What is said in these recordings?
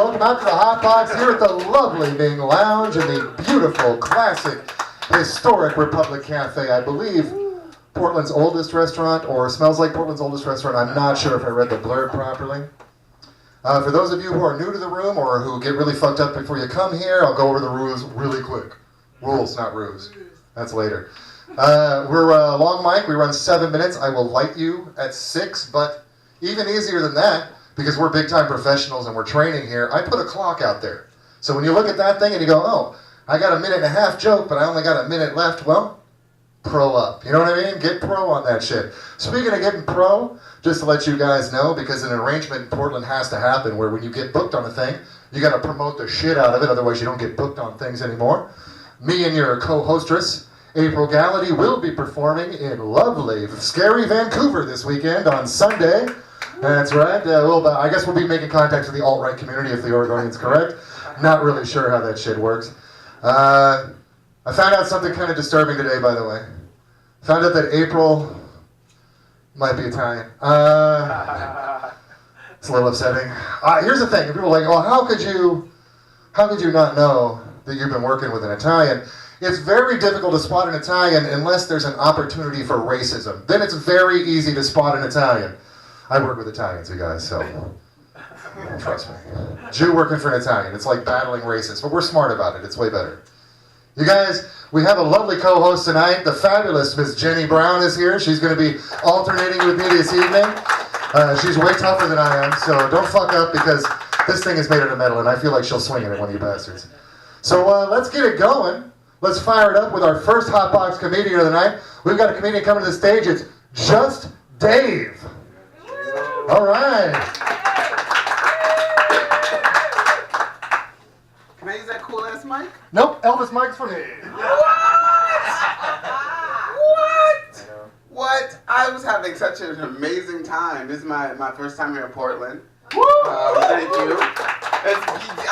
welcome out to the HotBox here at the lovely Ming Lounge in the beautiful, classic, historic Republic Cafe. I believe Portland's oldest restaurant, or smells like Portland's oldest restaurant. I'm not sure if I read the blurb properly. For those of you who are new to the room or who get really fucked up before you come here, I'll go over the rules really quick. Rules, not ruse. That's later. We're long mic. We run 7 minutes. I will light you at 6, but even easier than that, because we're big-time professionals and we're training here, I put a clock out there. So when you look at that thing and you go, oh, I got a 1.5-minute joke, but I only got a minute left, well, pro up. You know what I mean? Get pro on that shit. Speaking of getting pro, just to let you guys know, because an arrangement in Portland has to happen where when you get booked on a thing, you got to promote the shit out of it, otherwise you don't get booked on things anymore. Me and your co-hostess, April Gallaty, will be performing in lovely, scary Vancouver this weekend on Sunday. That's right. I guess we'll be making contact with the alt-right community if the Oregonian's correct. Not really sure how that shit works. I found out something kind of disturbing today, by the way. Found out that April might be Italian. It's a little upsetting. Here's the thing. People are like, oh, how could you not know that you've been working with an Italian? It's very difficult to spot an Italian unless there's an opportunity for racism. Then it's very easy to spot an Italian. I work with Italians, you guys, so trust me. Jew working for an Italian. It's like battling racists, but we're smart about it. It's way better. You guys, we have a lovely co-host tonight. The fabulous Miss Jenny Brown is here. She's going to be alternating with me this evening. She's way tougher than I am, so don't fuck up because this thing is made out of metal, and I feel like she'll swing it at one of you bastards. So let's get it going. Let's fire it up with our first HotBox comedian of the night. We've got a comedian coming to the stage. It's Just Dave. All right. Can I use that cool ass mic? Nope, Elvis mic's for me. What? I was having such an amazing time. This is my first time here in Portland. Thank you.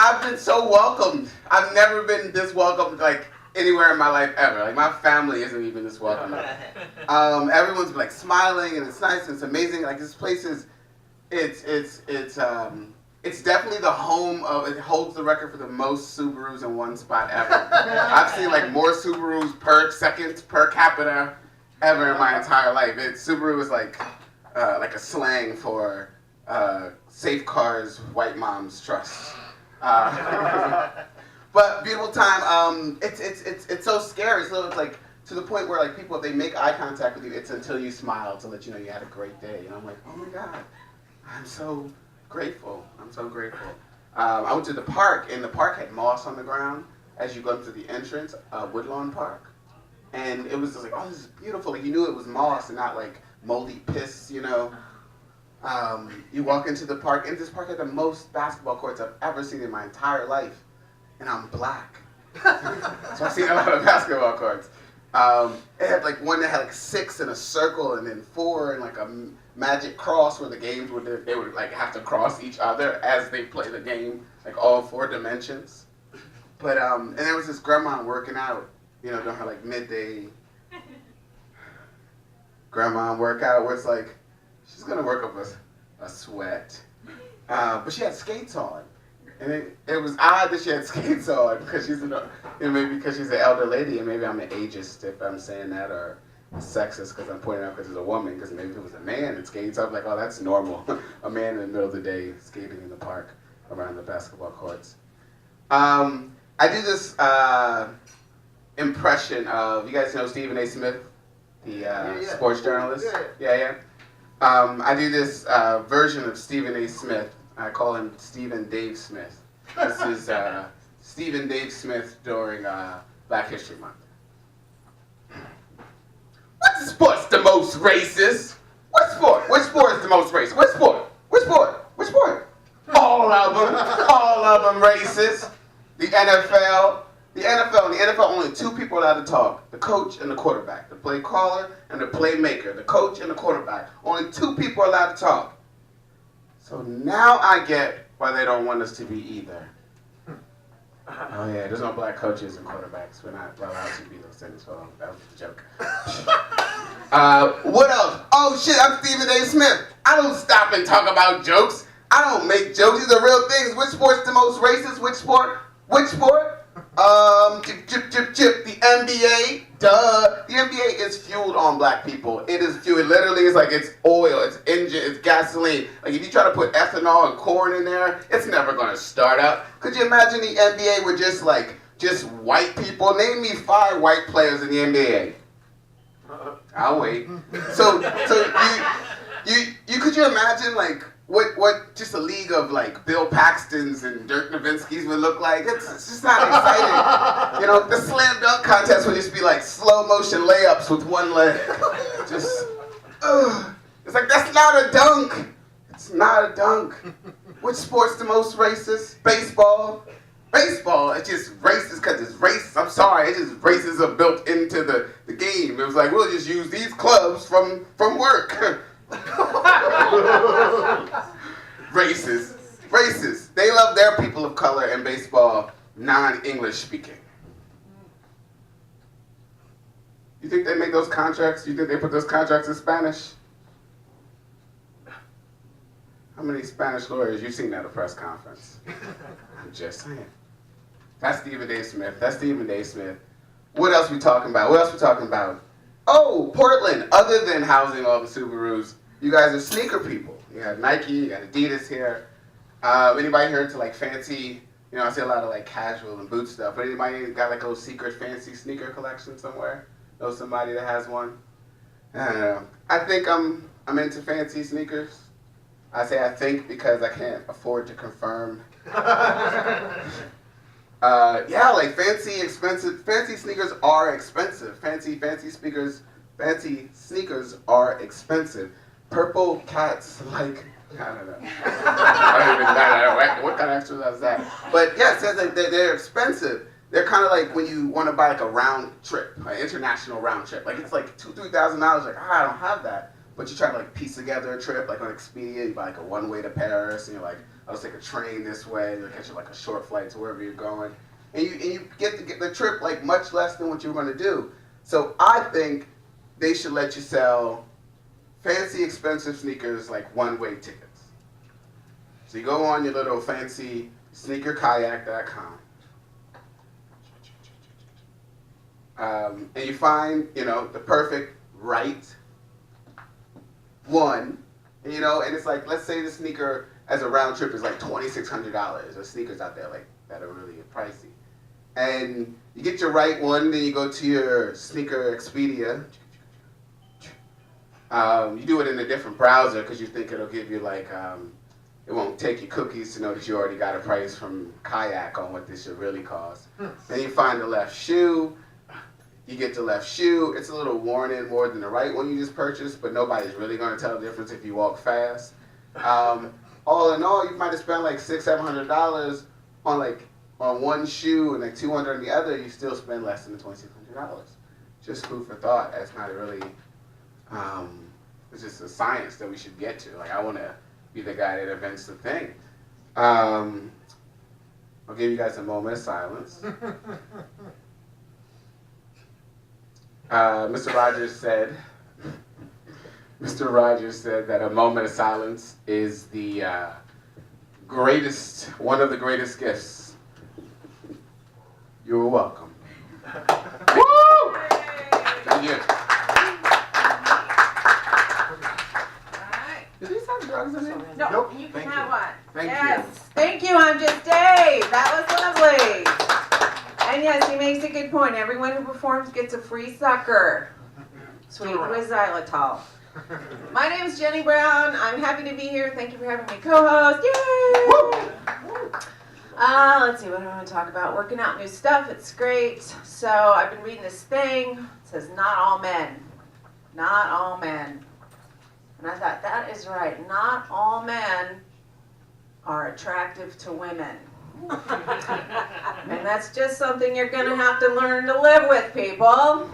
I've been so welcomed. I've never been this welcomed like anywhere in my life ever. Like my family isn't even this welcoming. Everyone's like smiling and it's nice and it's amazing. Like this place is, it's definitely the home of. It holds the record for the most Subarus in one spot ever. I've seen like more Subarus per second per capita ever in my entire life. Subaru is like a slang for safe cars, white moms trust. But beautiful time. It's so scary. So it's like to the point where like people, if they make eye contact with you, it's until you smile to let you know you had a great day. And I'm like, oh my God, I'm so grateful. I'm so grateful. I went to the park, and the park had moss on the ground as you go to the entrance, Woodlawn Park. And it was just like, oh, this is beautiful. Like you knew it was moss and not like moldy piss, you know. You walk into the park, and this park had the most basketball courts I've ever seen in my entire life. And I'm black. So I've seen a lot of basketball courts. It had like one that had like 6 in a circle, and then 4 in like a magic cross where the games would, they would like have to cross each other as they play the game, like all 4 dimensions. But and there was this grandma working out, you know, during her like midday grandma workout where it's like she's gonna work up a sweat, but she had skates on. And it was odd that she had skates on because maybe because she's an elder lady, and maybe I'm an ageist if I'm saying that, or sexist because I'm pointing out because it's a woman, because maybe if it was a man and skates, I'm like, oh, that's normal. A man in the middle of the day skating in the park around the basketball courts. I do this impression of, you guys know Stephen A. Smith, the sports journalist? Yeah. I do this version of Stephen A. Smith. I call him Stephen Dave Smith. This is Stephen Dave Smith during Black History Month. What sport's the most racist? What sport? Which sport is the most racist? What sport? Which sport? Which sport? All of them racist. The NFL. In the NFL, only 2 people are allowed to talk. The coach and the quarterback. The play caller and the playmaker. The coach and the quarterback. Only 2 people are allowed to talk. So now I get why they don't want us to be either. Oh yeah, there's no black coaches and quarterbacks. We're not allowed to be those things. So that was a joke. What else? Oh shit, I'm Stephen A. Smith. I don't stop and talk about jokes. I don't make jokes. These are real things. Which sport's the most racist? Which sport? Which sport? The NBA. Duh. The NBA is fueled on black people. It is fueled. It literally is like it's oil, it's engine, it's gasoline. Like if you try to put ethanol and corn in there, it's never going to start up. Could you imagine the NBA with just white people? Name me 5 white players in the NBA. I'll wait. So you could you imagine like what just a league of like Bill Paxtons and Dirk Nowitzki's would look like? It's just not exciting. You know, the slam dunk contest would just be like slow motion layups with one leg. Just, it's like that's not a dunk. It's not a dunk. Which sport's the most racist? Baseball. Baseball, it's just racist because it's racist. I'm sorry, it's just racism built into the game. It was like, we'll just use these clubs from work. Racist. Racist. They love their people of color in baseball, non-English speaking. You think they make those contracts? You think they put those contracts in Spanish? How many Spanish lawyers you've seen at a press conference? I'm just saying. That's Stephen A. Smith. That's Stephen A. Smith. What else we talking about? What else we talking about? Oh, Portland. Other than housing all the Subarus, you guys are sneaker people. You got Nike, you got Adidas here. Anybody here into like fancy, you know, I see a lot of like casual and boot stuff, but anybody got like a secret fancy sneaker collection somewhere? Know somebody that has one? I don't know. I think I'm into fancy sneakers. I say I think because I can't afford to confirm. Yeah, like fancy sneakers are expensive. Fancy sneakers are expensive. Purple cats, like, I don't know. What kind of extra is that? But yeah, it says that they're expensive. They're kind of like when you want to buy like a round trip, an international round trip. Like it's like $2,000-$3,000. Like, I don't have that. But you try to like piece together a trip, like on Expedia, you buy like a one-way to Paris, and you're like, I'll just take a train this way, and you'll catch like a short flight to wherever you're going. And you get the trip like much less than what you were going to do. So I think they should let you sell fancy, expensive sneakers like one-way tickets. So you go on your little fancy sneakerkayak.com, and you find, you know, the perfect right one, and, you know, and it's like, let's say the sneaker as a round trip is like $2,600. There's sneakers out there like that are really pricey. And you get your right one, then you go to your sneaker Expedia. You do it in a different browser because you think it'll give you like, it won't take you cookies to know that you already got a price from Kayak on what this should really cost. Then you find the left shoe. You get the left shoe. It's a little worn in more than the right one you just purchased, but nobody's really going to tell the difference if you walk fast. All in all, you might have spent like $600-$700 on one shoe and like $200 on the other. You still spend less than the $2,600. Just food for thought. That's not really. It's just a science that we should get to. Like, I want to be the guy that invents the thing. I'll give you guys a moment of silence. Mr. Rogers said that a moment of silence is the one of the greatest gifts. You're welcome. Woo! Thank you. Do these have drugs in it? No, Nope. you can Thank have you. one. Thank yes. you. Thank you, I'm just Dave. That was lovely. And yes, he makes a good point. Everyone who performs gets a free sucker. Sweet with xylitol. My name is Jenny Brown. I'm happy to be here. Thank you for having me co-host. Yay! Let's see, what do I want to talk about? Working out new stuff. It's great. So I've been reading this thing. It says, not all men. Not all men. And I thought, that is right. Not all men are attractive to women. And that's just something you're going to have to learn to live with, people.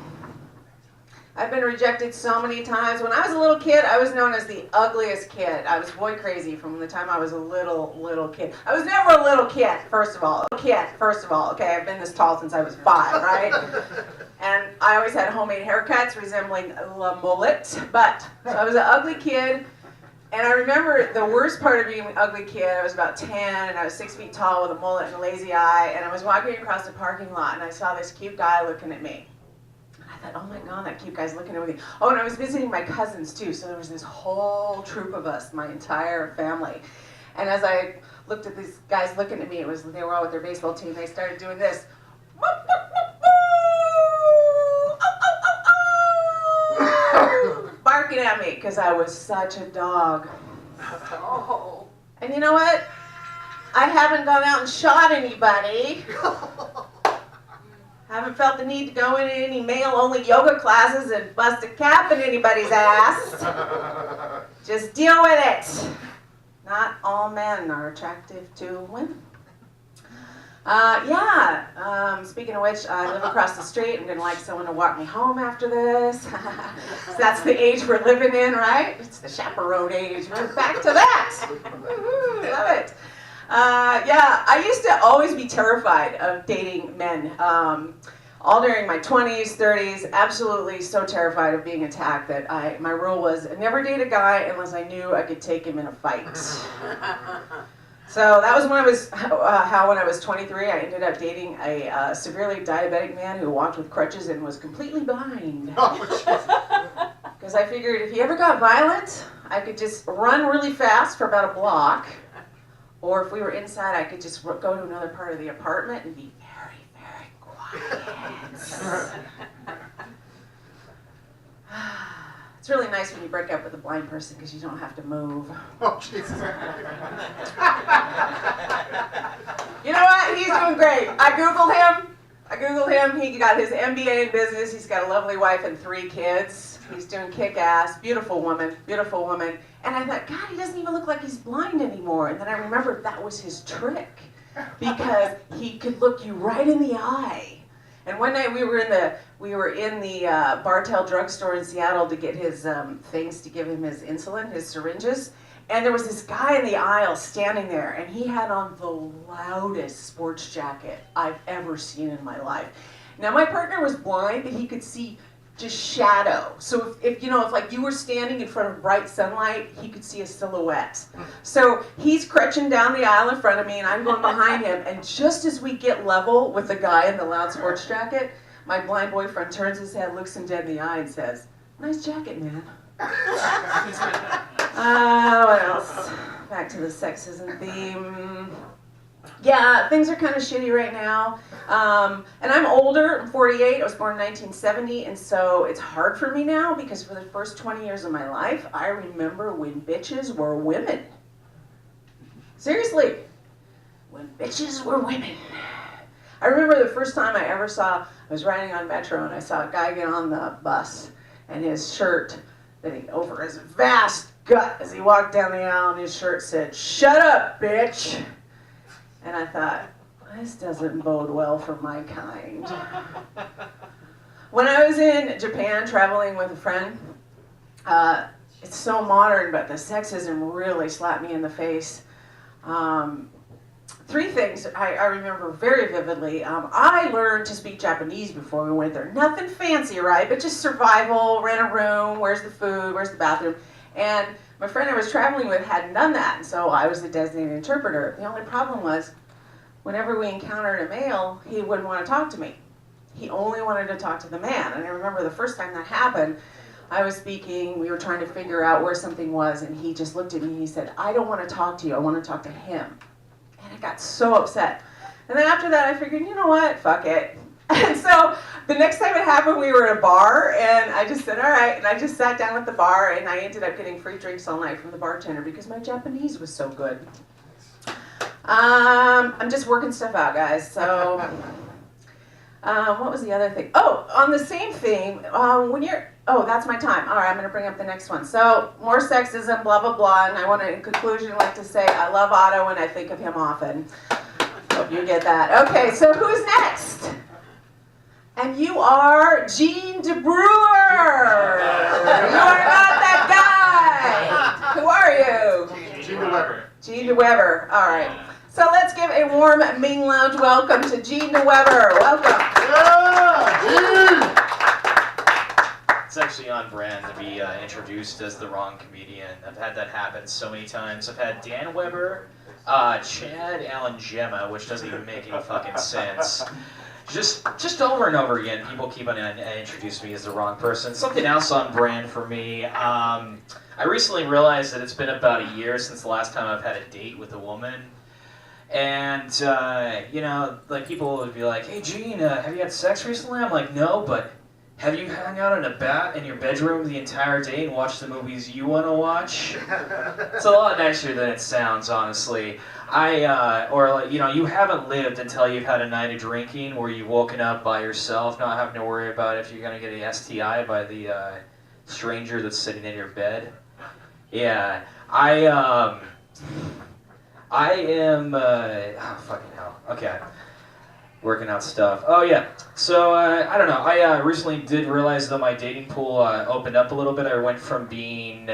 I've been rejected so many times. When I was a little kid, I was known as the ugliest kid. I was boy crazy from the time I was a little kid. I was never a little kid, first of all. Okay, I've been this tall since I was 5, right? And I always had homemade haircuts resembling a mullet. So I was an ugly kid. And I remember the worst part of being an ugly kid. I was about 10, and I was 6 feet tall with a mullet and a lazy eye, and I was walking across the parking lot, and I saw this cute guy looking at me. And I thought, oh my God, that cute guy's looking at me. Oh, and I was visiting my cousins too, so there was this whole troop of us, my entire family. And as I looked at these guys looking at me, they were all with their baseball team. They started doing this. Barking at me because I was such a dog. Oh. And you know what? I haven't gone out and shot anybody. Haven't felt the need to go into any male-only yoga classes and bust a cap in anybody's ass. Just deal with it. Not all men are attractive to women. Speaking of which, I live across the street. I'm going to like someone to walk me home after this. So that's the age we're living in, right? It's the chaperone age. We're back to that. Woo-hoo, love it. I used to always be terrified of dating men. All during my 20s, 30s, absolutely so terrified of being attacked that my rule was never date a guy unless I knew I could take him in a fight. So that was when I was 23, I ended up dating a severely diabetic man who walked with crutches and was completely blind. Because I figured if he ever got violent, I could just run really fast for about a block. Or if we were inside, I could just go to another part of the apartment and be very, very quiet. It's really nice when you break up with a blind person because you don't have to move. Oh, Jesus. You know what? He's doing great. I Googled him. He got his MBA in business. He's got a lovely wife and 3 kids. He's doing kick-ass. Beautiful woman. And I thought, God, he doesn't even look like he's blind anymore. And then I remembered that was his trick because he could look you right in the eye. And one night we were in the Bartell drugstore in Seattle to get his things to give him his insulin, his syringes. And there was this guy in the aisle standing there, and he had on the loudest sports jacket I've ever seen in my life. Now my partner was blind, but he could see just shadow. So if you were standing in front of bright sunlight, he could see a silhouette. So he's crutching down the aisle in front of me, and I'm going behind him. And just as we get level with the guy in the loud sports jacket, my blind boyfriend turns his head, looks him dead in the eye, and says, "Nice jacket, man." What else? Back to the sexism theme. Yeah, things are kind of shitty right now. And I'm older, I'm 48, I was born in 1970, and so it's hard for me now because for the first 20 years of my life, I remember when bitches were women. Seriously, when bitches were women. I remember the first time I was riding on Metro and I saw a guy get on the bus and his shirt, over his vast gut as he walked down the aisle, and his shirt said, "Shut up, bitch." And I thought, this doesn't bode well for my kind. When I was in Japan traveling with a friend, it's so modern, but the sexism really slapped me in the face. 3 things I remember very vividly. I learned to speak Japanese before we went there. Nothing fancy, right? But just survival, rent a room, where's the food, where's the bathroom. And my friend I was traveling with hadn't done that, and so I was the designated interpreter. The only problem was, whenever we encountered a male, he wouldn't want to talk to me. He only wanted to talk to the man. And I remember the first time that happened, I was speaking, we were trying to figure out where something was, and he just looked at me and he said, "I don't want to talk to you, I want to talk to him." And I got so upset. And then after that, I figured, you know what, fuck it. And so the next time it happened, we were at a bar, and I just said, all right, and I just sat down at the bar, and I ended up getting free drinks all night from the bartender because my Japanese was so good. I'm just working stuff out, guys, so what was the other thing? Oh, on the same theme, that's my time. All right, I'm going to bring up the next one. So, more sexism, blah, blah, blah, and I want to, in conclusion, like to say I love Otto and I think of him often. Hope you get that. Okay, so who's next? And you are Gene DeBrewer. You are not that guy. Who are you? Gene Deweber. Gene Deweber. All right. So let's give a warm Ming Lounge welcome to Gene Deweber. Welcome. Yeah, Gene. It's actually on brand to be introduced as the wrong comedian. I've had that happen so many times. I've had Deweber, Chad, Alan Gemma, which doesn't even make any fucking sense. Just over and over again, people keep on introducing me as the wrong person. Something else on brand for me. I recently realized that it's been about a year since the last time I've had a date with a woman. And, you know, like people would be like, hey Gene, have you had sex recently? I'm like, no, but have you hung out in your bedroom the entire day and watched the movies you want to watch? It's a lot nicer than it sounds, honestly. Or you know, you haven't lived until you've had a night of drinking where you've woken up by yourself, not having to worry about if you're going to get an STI by the stranger that's sitting in your bed. Yeah, I am, oh, fucking hell, okay. Working out stuff. Oh yeah. So I don't know. I recently did realize that my dating pool opened up a little bit. I went from being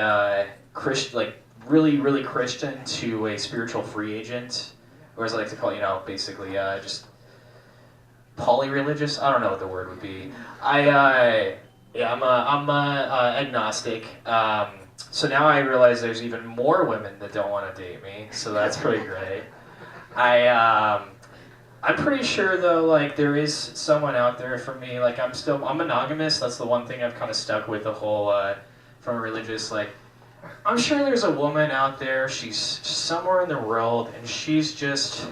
really Christian to a spiritual free agent, or as I like to call it, you know, basically just poly-religious. I don't know what the word would be. I'm agnostic. So now I realize there's even more women that don't want to date me. So that's pretty great. I'm pretty sure though, like there is someone out there for me. Like I'm monogamous. That's the one thing I've kind of stuck with the whole from a religious. Like I'm sure there's a woman out there. She's somewhere in the world, and she's just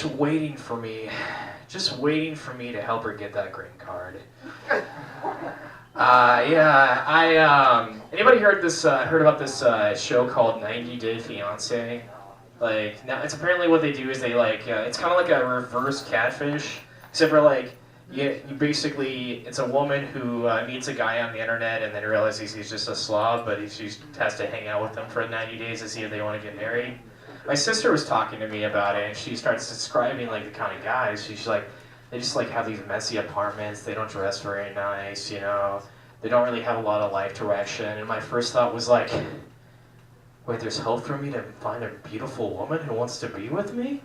waiting for me, to help her get that green card. Anybody heard about this show called 90 Day Fiancé? Like, now it's apparently what they do is they it's kind of like a reverse catfish, except for you basically, it's a woman who meets a guy on the internet and then realizes he's just a slob, but she has to hang out with him for 90 days to see if they want to get married. My sister was talking to me about it, and she starts describing the kind of guys. She's like, they just have these messy apartments, they don't dress very nice, you know, they don't really have a lot of life direction, and my first thought was like, wait, there's hope for me to find a beautiful woman who wants to be with me?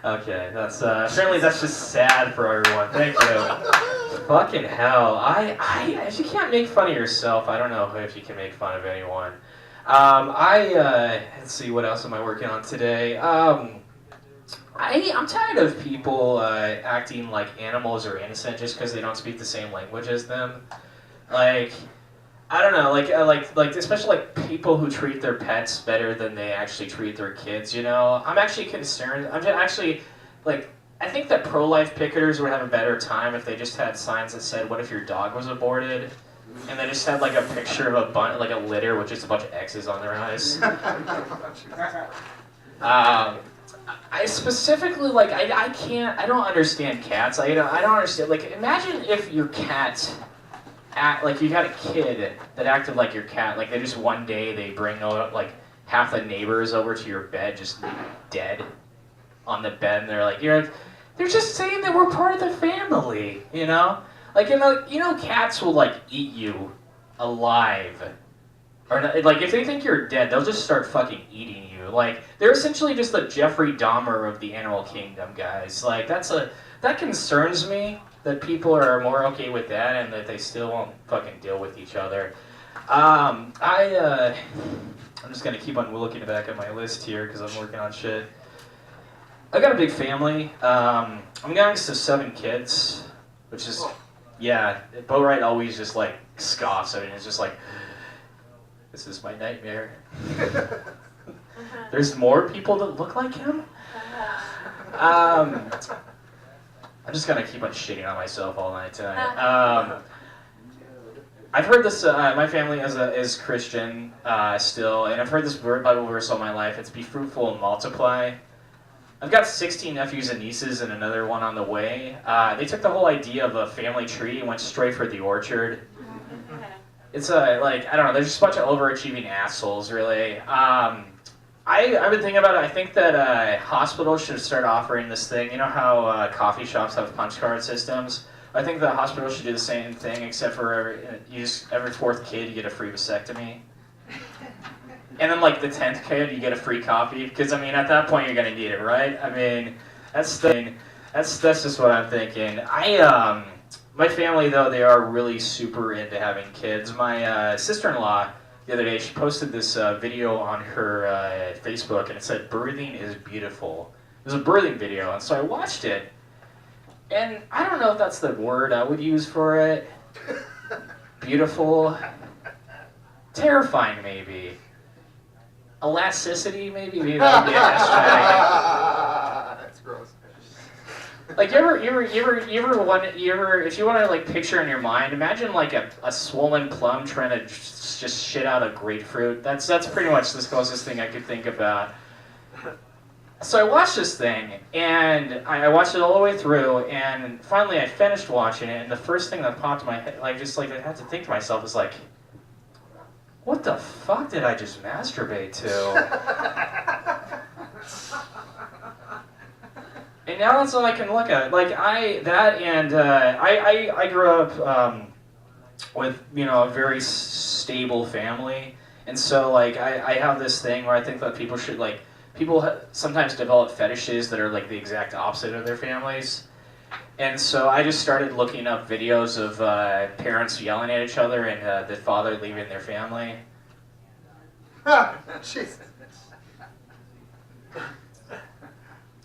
Okay, that's apparently that's just sad for everyone. Thank you. Fucking hell. If you can't make fun of yourself, I don't know if you can make fun of anyone. Let's see, what else am I working on today? I'm tired of people acting like animals are innocent just because they don't speak the same language as them. I don't know, especially people who treat their pets better than they actually treat their kids, you know? I'm actually concerned. I think that pro-life picketers would have a better time if they just had signs that said, what if your dog was aborted? And they just had a picture of a litter with just a bunch of X's on their eyes. I specifically, I don't understand cats. I don't understand, imagine if your cat... you had a kid that acted like your cat. They just one day they bring half the neighbors over to your bed, just dead on the bed, and they're like, they're just saying that we're part of the family, you know? Cats will eat you alive, or if they think you're dead, they'll just start fucking eating you. They're essentially just the Jeffrey Dahmer of the animal kingdom, guys. That concerns me. That people are more okay with that, and that they still won't fucking deal with each other. I'm just gonna keep on looking back at my list here because I'm working on shit. I got a big family. I'm youngest of 7 kids, which is, yeah. Boatright always just scoffs at it. It's just this is my nightmare. There's more people that look like him. I'm just gonna keep on shitting on myself all night tonight. I've heard this. My family is Christian still, and I've heard this Bible verse all my life. It's "Be fruitful and multiply." I've got 16 nephews and nieces, and another one on the way. They took the whole idea of a family tree and went straight for the orchard. It's I don't know. They're just a bunch of overachieving assholes, really. I've been thinking about it. I think that hospitals should start offering this thing. You know how coffee shops have punch card systems? I think that hospitals should do the same thing, except for every 4th kid you get a free vasectomy. And then the 10th kid you get a free coffee, because at that point you're gonna need it, right? That's just what I'm thinking. My family, though, they are really super into having kids. My sister-in-law, the other day, she posted this video on her Facebook, and it said, "Birthing is beautiful." It was a birthing video, and so I watched it, and I don't know if that's the word I would use for it. Beautiful. Terrifying, maybe. Elasticity, maybe? Maybe that would be a hashtag. That's gross. Like, if you want to, like, picture in your mind, imagine, like, a swollen plum trying to just shit out a grapefruit. That's pretty much the closest thing I could think about. So I watched this thing, and I watched it all the way through, and finally I finished watching it, and the first thing that popped in my head, I had to think to myself, is like, what the fuck did I just masturbate to? And now that's all I can look at. Like, I grew up with, a very stable family, and so, like, I have this thing where I think that people should, like, sometimes develop fetishes that are, like, the exact opposite of their families. And so I just started looking up videos of parents yelling at each other and the father leaving their family. Jesus.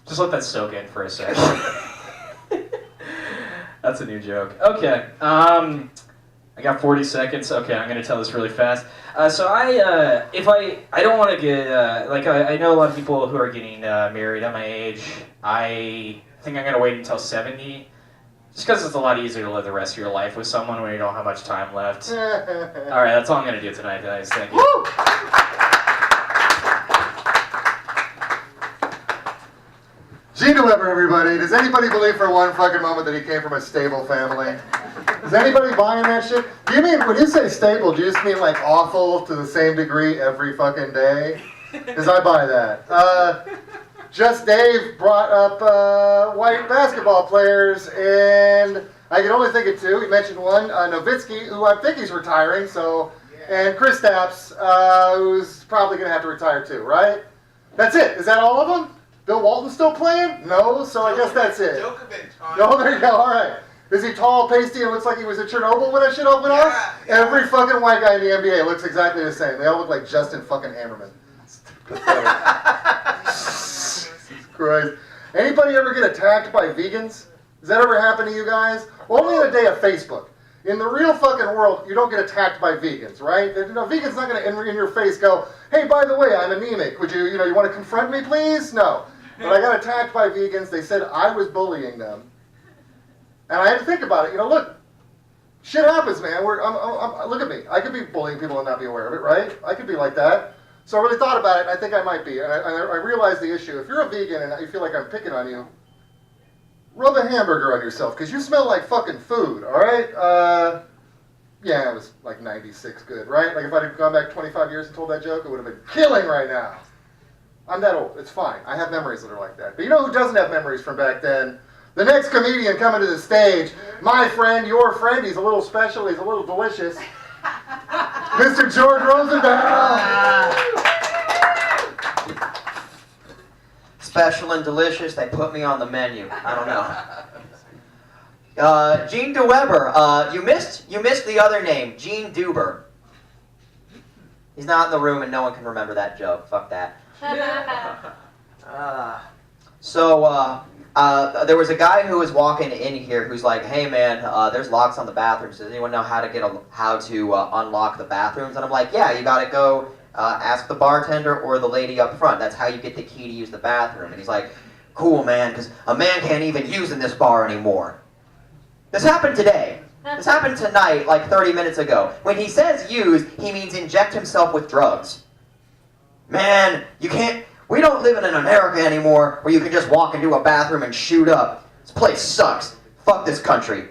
Just let that soak in for a second. That's a new joke. Okay, I got 40 seconds. Okay, I'm gonna tell this really fast. So I don't want to get, I know a lot of people who are getting married at my age. I think I'm gonna wait until 70, just because it's a lot easier to live the rest of your life with someone when you don't have much time left. All right, that's all I'm gonna do tonight, guys. Thank you. Woo! Deweber, everybody. Does anybody believe for one fucking moment that he came from a stable family? Is anybody buying that shit? Do you mean, when you say stable, do you just mean like awful to the same degree every fucking day? Because I buy that. Just Dave brought up white basketball players, and I can only think of two. He mentioned one, Nowitzki, who I think he's retiring, and Kris Knutson, who's probably going to have to retire too, right? That's it. Is that all of them? Bill Walton's still playing? No, so I guess that's it. No, there you go, all right. Is he tall, pasty, and looks like he was at Chernobyl when that shit opened off? Yeah. Every fucking white guy in the NBA looks exactly the same. They all look like Justin fucking Hammerman. Christ. Anybody ever get attacked by vegans? Does that ever happen to you guys? Only in a day of Facebook. In the real fucking world, you don't get attacked by vegans, right? Vegans not going to in your face go, "Hey, by the way, I'm anemic. Would you want to confront me, please?" No. But I got attacked by vegans. They said I was bullying them. And I had to think about it. Look, shit happens, man. Look at me. I could be bullying people and not be aware of it, right? I could be like that. So I really thought about it, and I think I might be. And I realized the issue. If you're a vegan and you feel like I'm picking on you, rub a hamburger on yourself, because you smell like fucking food, all right? Yeah, it was like 96 good, right? Like if I'd have gone back 25 years and told that joke, it would have been killing right now. I'm that old. It's fine. I have memories that are like that. But you know who doesn't have memories from back then? The next comedian coming to the stage, my friend, your friend. He's a little special. He's a little delicious. Mr. George Rosenbaum. Special and delicious. They put me on the menu. I don't know. Gene Deweber. You missed the other name, Gene Deweber. He's not in the room, and no one can remember that joke. Fuck that. There was a guy who was walking in here who's like, "Hey man, there's locks on the bathrooms. Does anyone know how to unlock the bathrooms?" And I'm like, "Yeah, you gotta go ask the bartender or the lady up front. That's how you get the key to use the bathroom." And he's like, "Cool, man, because a man can't even use in this bar anymore." This happened today. This happened tonight, like 30 minutes ago. When he says use, he means inject himself with drugs. Man, you can't. We don't live in America anymore where you can just walk into a bathroom and shoot up. This place sucks. Fuck this country.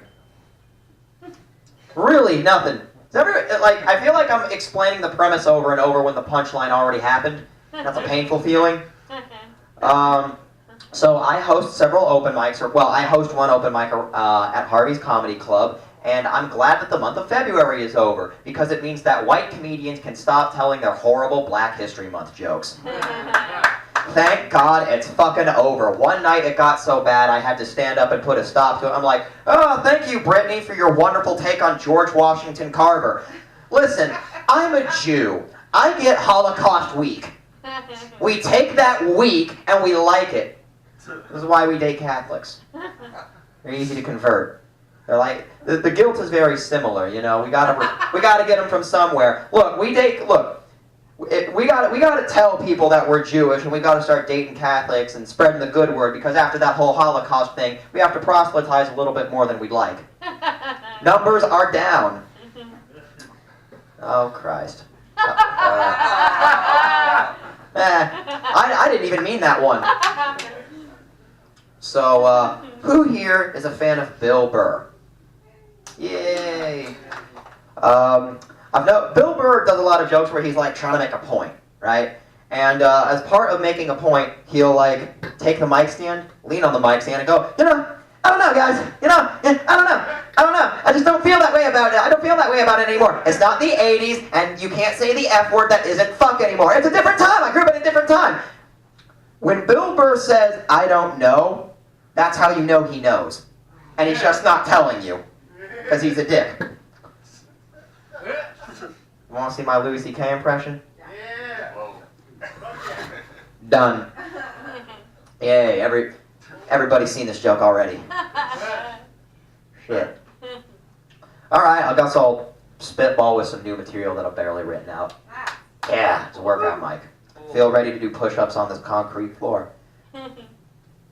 Really, nothing. I feel like I'm explaining the premise over and over when the punchline already happened. That's a painful feeling. So I host several open mics, I host one open mic at Harvey's Comedy Club, and I'm glad that the month of February is over, because it means that white comedians can stop telling their horrible Black History Month jokes. Thank God it's fucking over. One night it got so bad I had to stand up and put a stop to it. I'm like, oh, thank you, Brittany, for your wonderful take on George Washington Carver. Listen, I'm a Jew. I get Holocaust week. We take that week and we like it. This is why we date Catholics. They're easy to convert. They're like, the guilt is very similar, you know. We gotta get them from somewhere. Look, we gotta tell people that we're Jewish, and we gotta start dating Catholics and spreading the good word, because after that whole Holocaust thing, we have to proselytize a little bit more than we'd like. Numbers are down. Oh Christ. I didn't even mean that one. So, who here is a fan of Bill Burr? Yay! Bill Burr does a lot of jokes where he's like trying to make a point, right? And as part of making a point, he'll like take the mic stand, lean on the mic stand, and go, you know, I don't know, guys. You know, I don't know. I just don't feel that way about it. I don't feel that way about it anymore. It's not the 80s, and you can't say the F word that isn't fuck anymore. It's a different time. I grew up in a different time. When Bill Burr says, I don't know, that's how you know he knows. And he's just not telling you, because he's a dick. You want to see my Louis C.K. impression? Yeah. Done. Yay, everybody's seen this joke already. Shit. Alright, I guess I'll spitball with some new material that I've barely written out. Yeah, it's a workout, Mike. Feel ready to do push-ups on this concrete floor.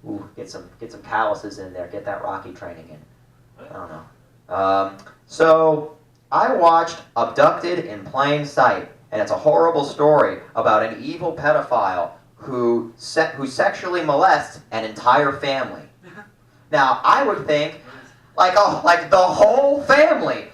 Ooh, get some calluses in there. Get that Rocky training in. I don't know. So I watched Abducted in Plain Sight, and it's a horrible story about an evil pedophile who sexually molests an entire family. Now I would think, like the whole family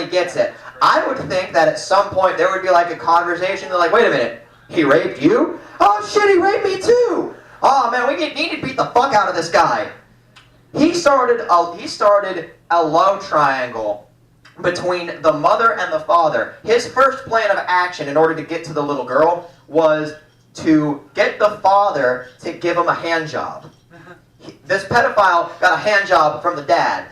gets it. I would think that at some point there would be like a conversation. They're like, wait a minute, he raped you? Oh shit, he raped me too. Oh man, we need to beat the fuck out of this guy. He started a love triangle between the mother and the father. His first plan of action in order to get to the little girl was to get the father to give him a hand job. This pedophile got a hand job from the dad,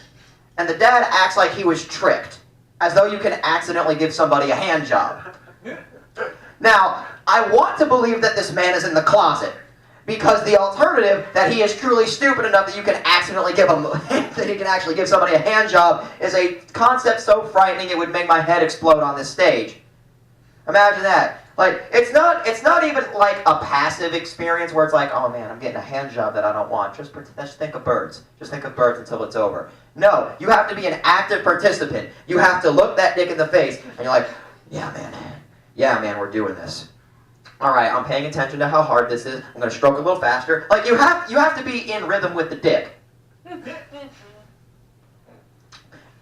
and the dad acts like he was tricked, as though you can accidentally give somebody a hand job. Now, I want to believe that this man is in the closet, because the alternative, that he is truly stupid enough that you can accidentally give him, that he can actually give somebody a hand job, is a concept so frightening it would make my head explode on this stage. Imagine that. Like, it's not even like a passive experience where it's like, oh man, I'm getting a hand job that I don't want. Just think of birds. Just think of birds until it's over. No, you have to be an active participant. You have to look that dick in the face, and you're like, yeah man, we're doing this. All right, I'm paying attention to how hard this is. I'm gonna stroke a little faster. Like, you have to be in rhythm with the dick.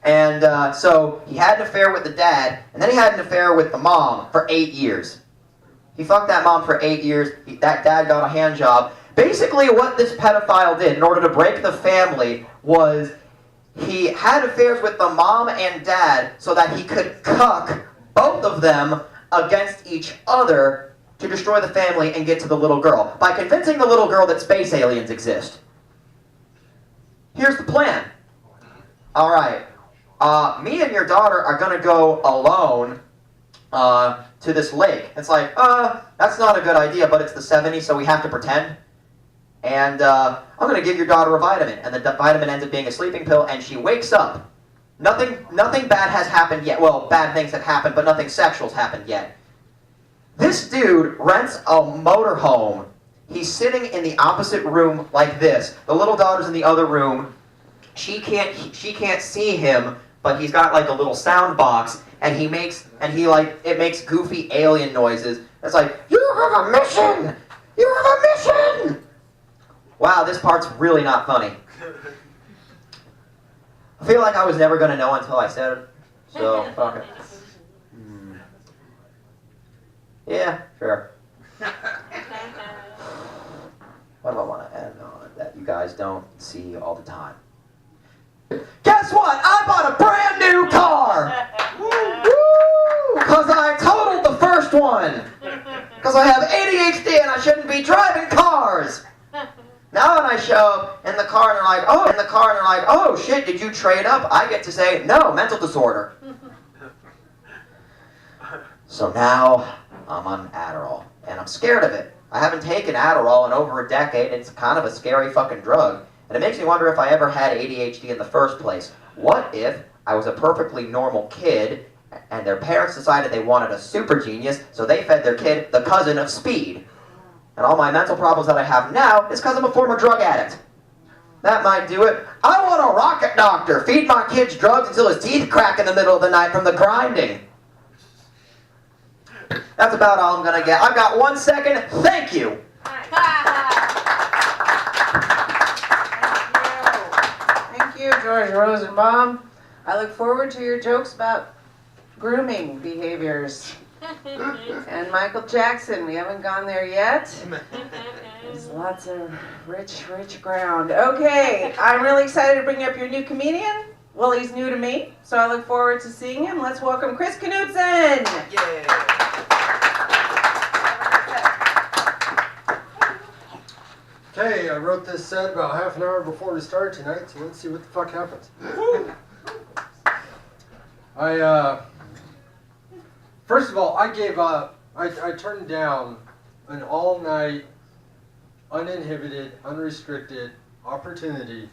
And so he had an affair with the dad, and then he had an affair with the mom for 8 years. He fucked that mom for 8 years. That dad got a hand job. Basically what this pedophile did in order to break the family was he had affairs with the mom and dad so that he could cuck both of them against each other to destroy the family and get to the little girl by convincing the little girl that space aliens exist. Here's the plan. All right. Me and your daughter are going to go alone to this lake. It's like, that's not a good idea, but it's the 70s, so we have to pretend. And I'm going to give your daughter a vitamin. And the vitamin ends up being a sleeping pill, and she wakes up. Nothing bad has happened yet. Well, bad things have happened, but nothing sexual's happened yet. This dude rents a motorhome. He's sitting in the opposite room like this. The little daughter's in the other room. She can't see him, but he's got like a little sound box, and it makes goofy alien noises. It's like, you have a mission! You have a mission! Wow, this part's really not funny. I feel like I was never going to know until I said it, so fuck it. Yeah, sure. What do I want to end on that you guys don't see all the time? Guess what? I bought a brand new car! Woo! Because I totaled the first one! Because because I have ADHD and I shouldn't be driving cars. Now when I show up in the car and they're like, oh shit, did you trade up? I get to say, no, mental disorder. So now I'm on Adderall, and I'm scared of it. I haven't taken Adderall in over a decade. It's kind of a scary fucking drug. And it makes me wonder if I ever had ADHD in the first place. What if I was a perfectly normal kid, and their parents decided they wanted a super genius, so they fed their kid the cousin of speed? And all my mental problems that I have now is because I'm a former drug addict. That might do it. I want a rocket doctor. Feed my kids drugs until his teeth crack in the middle of the night from the grinding. That's about all I'm gonna get. I've got 1 second. Thank you. Thank you, George Rosenbaum. I look forward to your jokes about grooming behaviors. And Michael Jackson, we haven't gone there yet. There's lots of rich ground. Okay, I'm really excited to bring up your new comedian. Well, he's new to me, so I look forward to seeing him. Let's welcome Kris Knutson. Yeah. Okay, I wrote this set about half an hour before we start tonight, so let's see what the fuck happens. First of all, I gave up. I turned down an all-night, uninhibited, unrestricted opportunity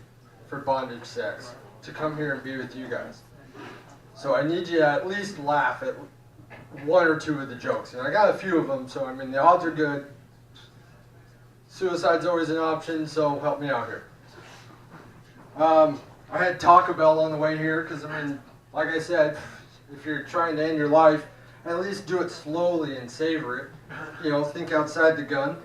for bondage sex to come here and be with you guys. So I need you to at least laugh at one or two of the jokes. And I got a few of them, so I mean, the odds are good. Suicide's always an option, so help me out here. I had Taco Bell on the way here because, I mean, like I said, if you're trying to end your life, at least do it slowly and savor it. You know, think outside the gun.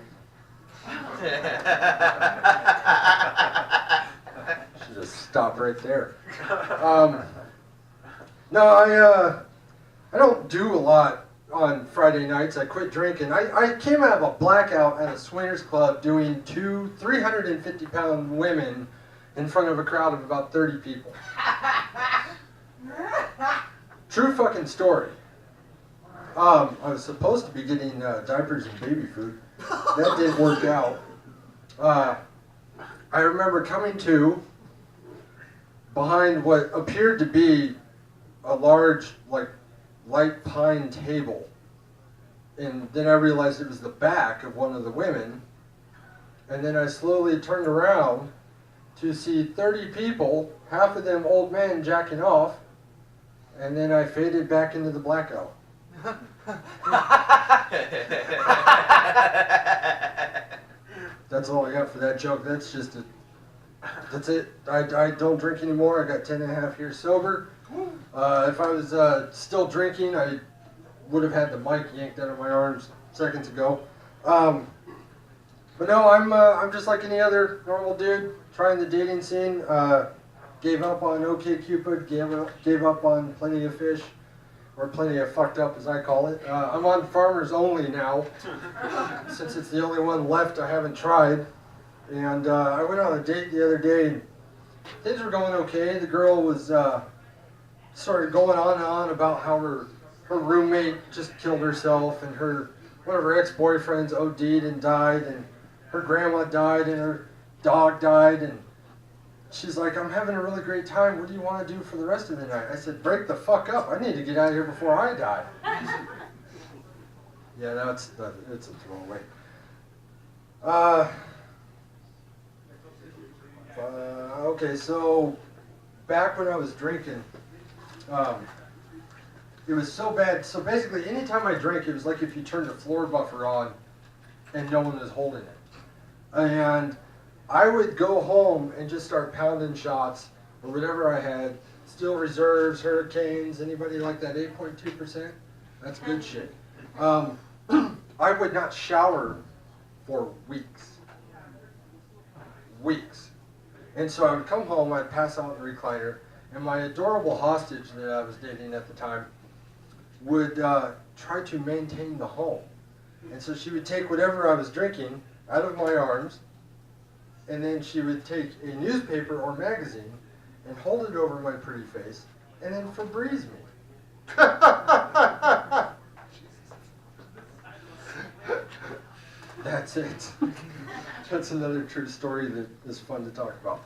Should just stop right there. No, I don't do a lot on Friday nights. I quit drinking. I came out of a blackout at a swingers club doing 350-pound women in front of a crowd of about 30 people. True fucking story. I was supposed to be getting diapers and baby food. That didn't work out. I remember coming to behind what appeared to be a large, like, light pine table. And then I realized it was the back of one of the women. And then I slowly turned around to see 30 people, half of them old men jacking off. And then I faded back into the blackout. That's all I got for that joke. That's it. I don't drink anymore. I got 10 and a half years sober. If I was still drinking, I would have had the mic yanked out of my arms seconds ago. But no, I'm just like any other normal dude trying the dating scene. Gave up on OkCupid, gave up on Plenty of Fish, or Plenty of Fucked Up as I call it. I'm on Farmers Only now, since it's the only one left I haven't tried. And I went on a date the other day. Things were going okay. The girl was started going on and on about how her roommate just killed herself, and one of her ex-boyfriends OD'd and died, and her grandma died, and her dog died, and she's like, I'm having a really great time. What do you want to do for the rest of the night? I said, break the fuck up. I need to get out of here before I die. Yeah, no, it's a throwaway. Okay, so back when I was drinking, it was so bad. So basically, anytime I drank, it was like if you turned the floor buffer on and no one was holding it. And I would go home and just start pounding shots or whatever I had. Steel Reserves, Hurricanes, anybody like that 8.2%? That's good shit. I would not shower for weeks. Weeks. And so I would come home, I'd pass out in the recliner, and my adorable hostage that I was dating at the time would try to maintain the home. And so she would take whatever I was drinking out of my arms, and then she would take a newspaper or magazine and hold it over my pretty face, and then Febreze me. That's another true story that is fun to talk about.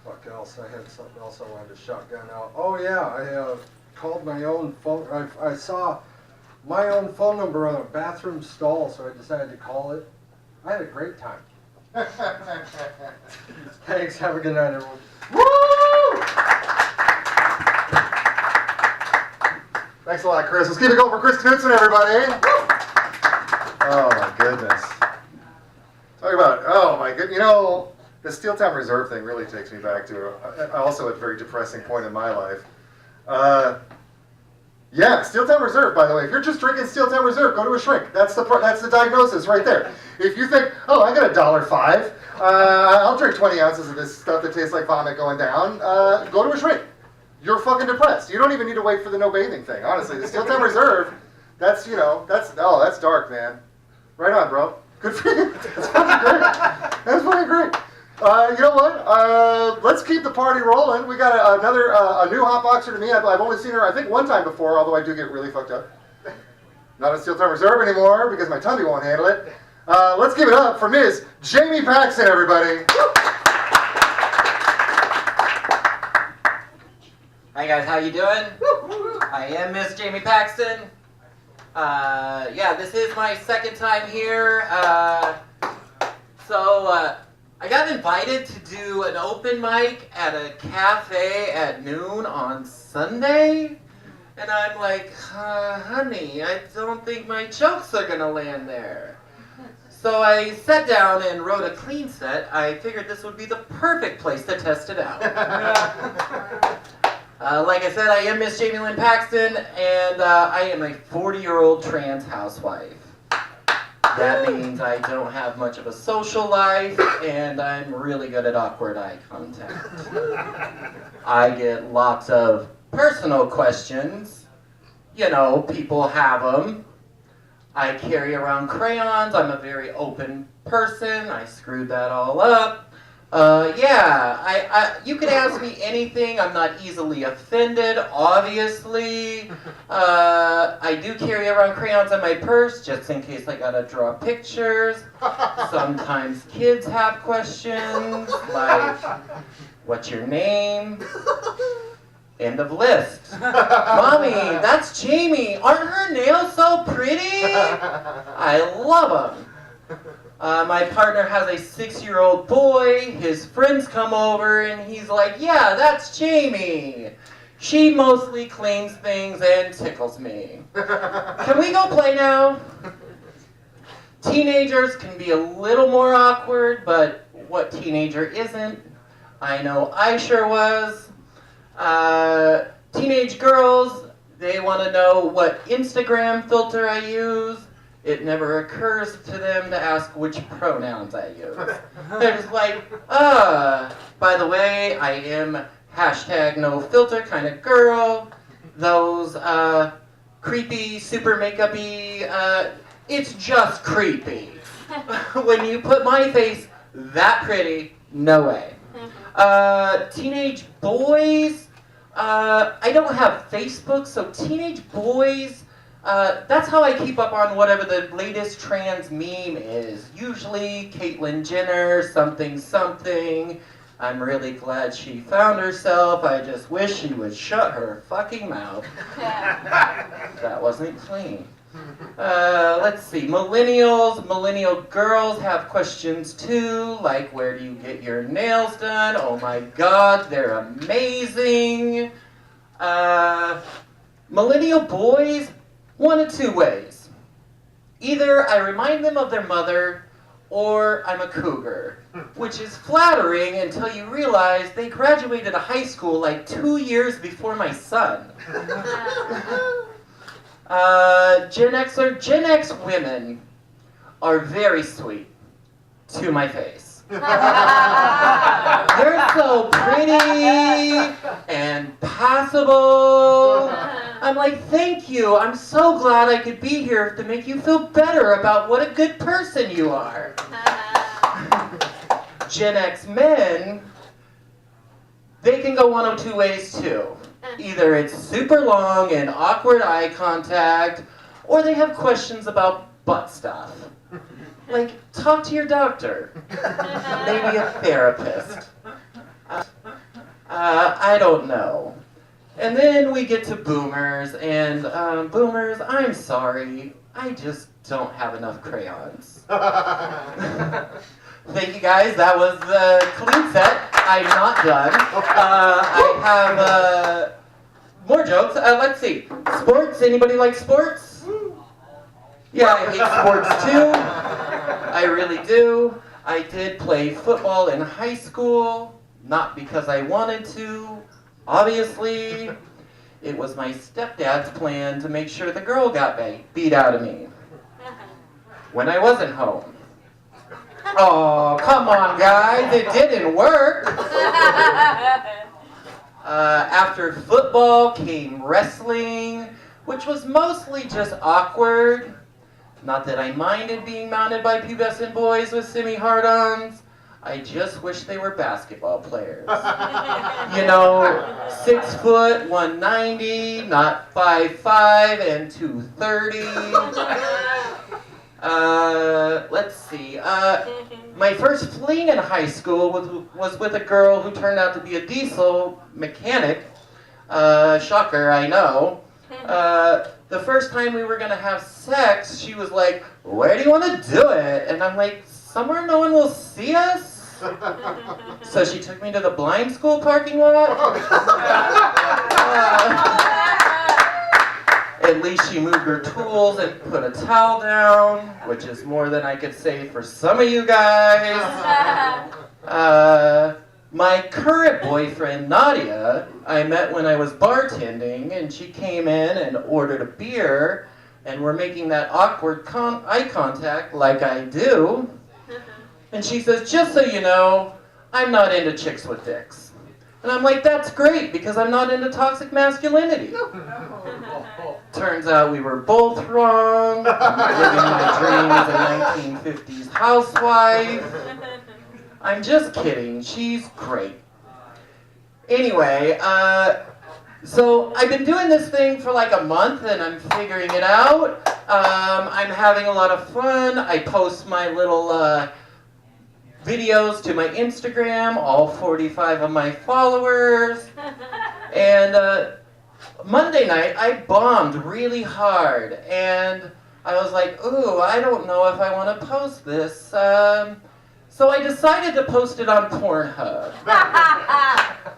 Fuck else, I had something else I wanted to shotgun out. Oh yeah, I called my own phone. I saw my own phone number on a bathroom stall, so I decided to call it. I had a great time. Thanks, have a good night, everyone. Woo! Thanks a lot, Kris. Let's keep it going for Kris Knutson, everybody. Oh my goodness. Talk about, oh my goodness. You know, the Steel Town Reserve thing really takes me back to also a very depressing point in my life. Yeah, Steel Town Reserve, by the way. If you're just drinking Steel Town Reserve, go to a shrink. That's the diagnosis right there. If you think, oh, I got $1.05, I'll drink 20 ounces of this stuff that tastes like vomit going down, go to a shrink. You're fucking depressed. You don't even need to wait for the no bathing thing, honestly. The Steel Town Reserve, that's dark, man. Right on, bro. Good for you. That's fucking great. That's fucking great. You know what? Let's keep the party rolling. We got a new hotboxer to me. I've only seen her, I think, one time before, although I do get really fucked up. Not at Steel Town Reserve anymore because my tummy won't handle it. Let's give it up for Ms. Jamie Paxton, everybody. Hi guys, how you doing? I am Miss Jamie Paxton. Yeah, this is my second time here. I got invited to do an open mic at a cafe at noon on Sunday. And I'm like, honey, I don't think my jokes are gonna land there. So I sat down and wrote a clean set. I figured this would be the perfect place to test it out. Like I said, I am Miss Jamie Lynn Paxton, and I am a 40-year-old trans housewife. That means I don't have much of a social life, and I'm really good at awkward eye contact. I get lots of personal questions. You know, people have them. I carry around crayons. I'm a very open person. I screwed that all up. You could ask me anything. I'm not easily offended, obviously. I do carry around crayons in my purse just in case I gotta draw pictures. Sometimes kids have questions like, what's your name? End of list. Mommy, that's Jamie. Aren't her nails so pretty? I love them. My partner has a 6-year-old boy. His friends come over and he's like, yeah, that's Jamie. She mostly cleans things and tickles me. Can we go play now? Teenagers can be a little more awkward, but what teenager isn't? I know I sure was. Teenage girls, they want to know what Instagram filter I use. It never occurs to them to ask which pronouns I use. They're just like, by the way, I am #NoFilter kind of girl. Those creepy, super makeup-y, it's just creepy. When you put my face that pretty, no way. Teenage boys, I don't have Facebook, so teenage boys, that's how I keep up on whatever the latest trans meme is. Usually Caitlyn Jenner, something something. I'm really glad she found herself. I just wish she would shut her fucking mouth. That wasn't clean. Let's see, millennial girls have questions too, like where do you get your nails done? Oh my god, they're amazing. Millennial boys, one of two ways. Either I remind them of their mother, or I'm a cougar, which is flattering until you realize they graduated high school like 2 years before my son. Gen X women are very sweet to my face. They're so pretty and passable. I'm like, thank you. I'm so glad I could be here to make you feel better about what a good person you are. Gen X men, they can go one of two ways too. Either it's super long and awkward eye contact, or they have questions about butt stuff. Like, talk to your doctor. Maybe a therapist. I don't know. And then we get to boomers, and boomers, I'm sorry, I just don't have enough crayons. Thank you guys, that was the clean set. I'm not done. I have more jokes. Let's see. Sports, anybody like sports? Yeah, I hate sports too. I really do. I did play football in high school, not because I wanted to. Obviously, it was my stepdad's plan to make sure the girl got beat out of me when I wasn't home. Oh, come on, guys, it didn't work. After football came wrestling, which was mostly just awkward. Not that I minded being mounted by pubescent boys with semi-hard-ons. I just wish they were basketball players. You know, 6 foot, 190, not 5'5" and 230. Let's see. My first fling in high school was with a girl who turned out to be a diesel mechanic. Shocker, I know. The first time we were gonna have sex, she was like, "Where do you want to do it?" And I'm like, "Somewhere no one will see us." So she took me to the blind school parking lot. At least she moved her tools and put a towel down, which is more than I could say for some of you guys. My current boyfriend, Nadia, I met when I was bartending, and she came in and ordered a beer, and we're making that awkward eye contact like I do. And she says, "Just so you know, I'm not into chicks with dicks." And I'm like, "That's great, because I'm not into toxic masculinity." Turns out we were both wrong. I'm living my dream as a 1950s housewife. I'm just kidding. She's great. Anyway, so I've been doing this thing for like a month, and I'm figuring it out. I'm having a lot of fun. I post my little videos to my Instagram, all 45 of my followers. And Monday night, I bombed really hard, and I was like, "Ooh, I don't know if I want to post this." So I decided to post it on Pornhub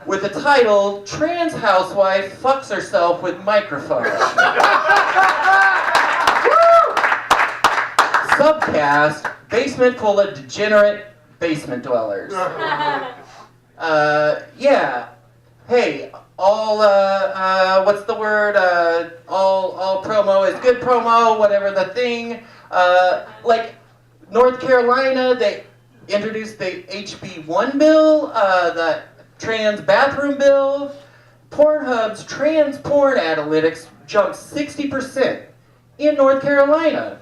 with the title, "Trans Housewife Fucks Herself with Microphone." Subcast, basement full of degenerate basement dwellers. Yeah. Hey, all, what's the word? All promo is good promo, whatever the thing. Like, North Carolina, they introduced the HB1 bill, the trans bathroom bill. Pornhub's trans porn analytics jumped 60% in North Carolina.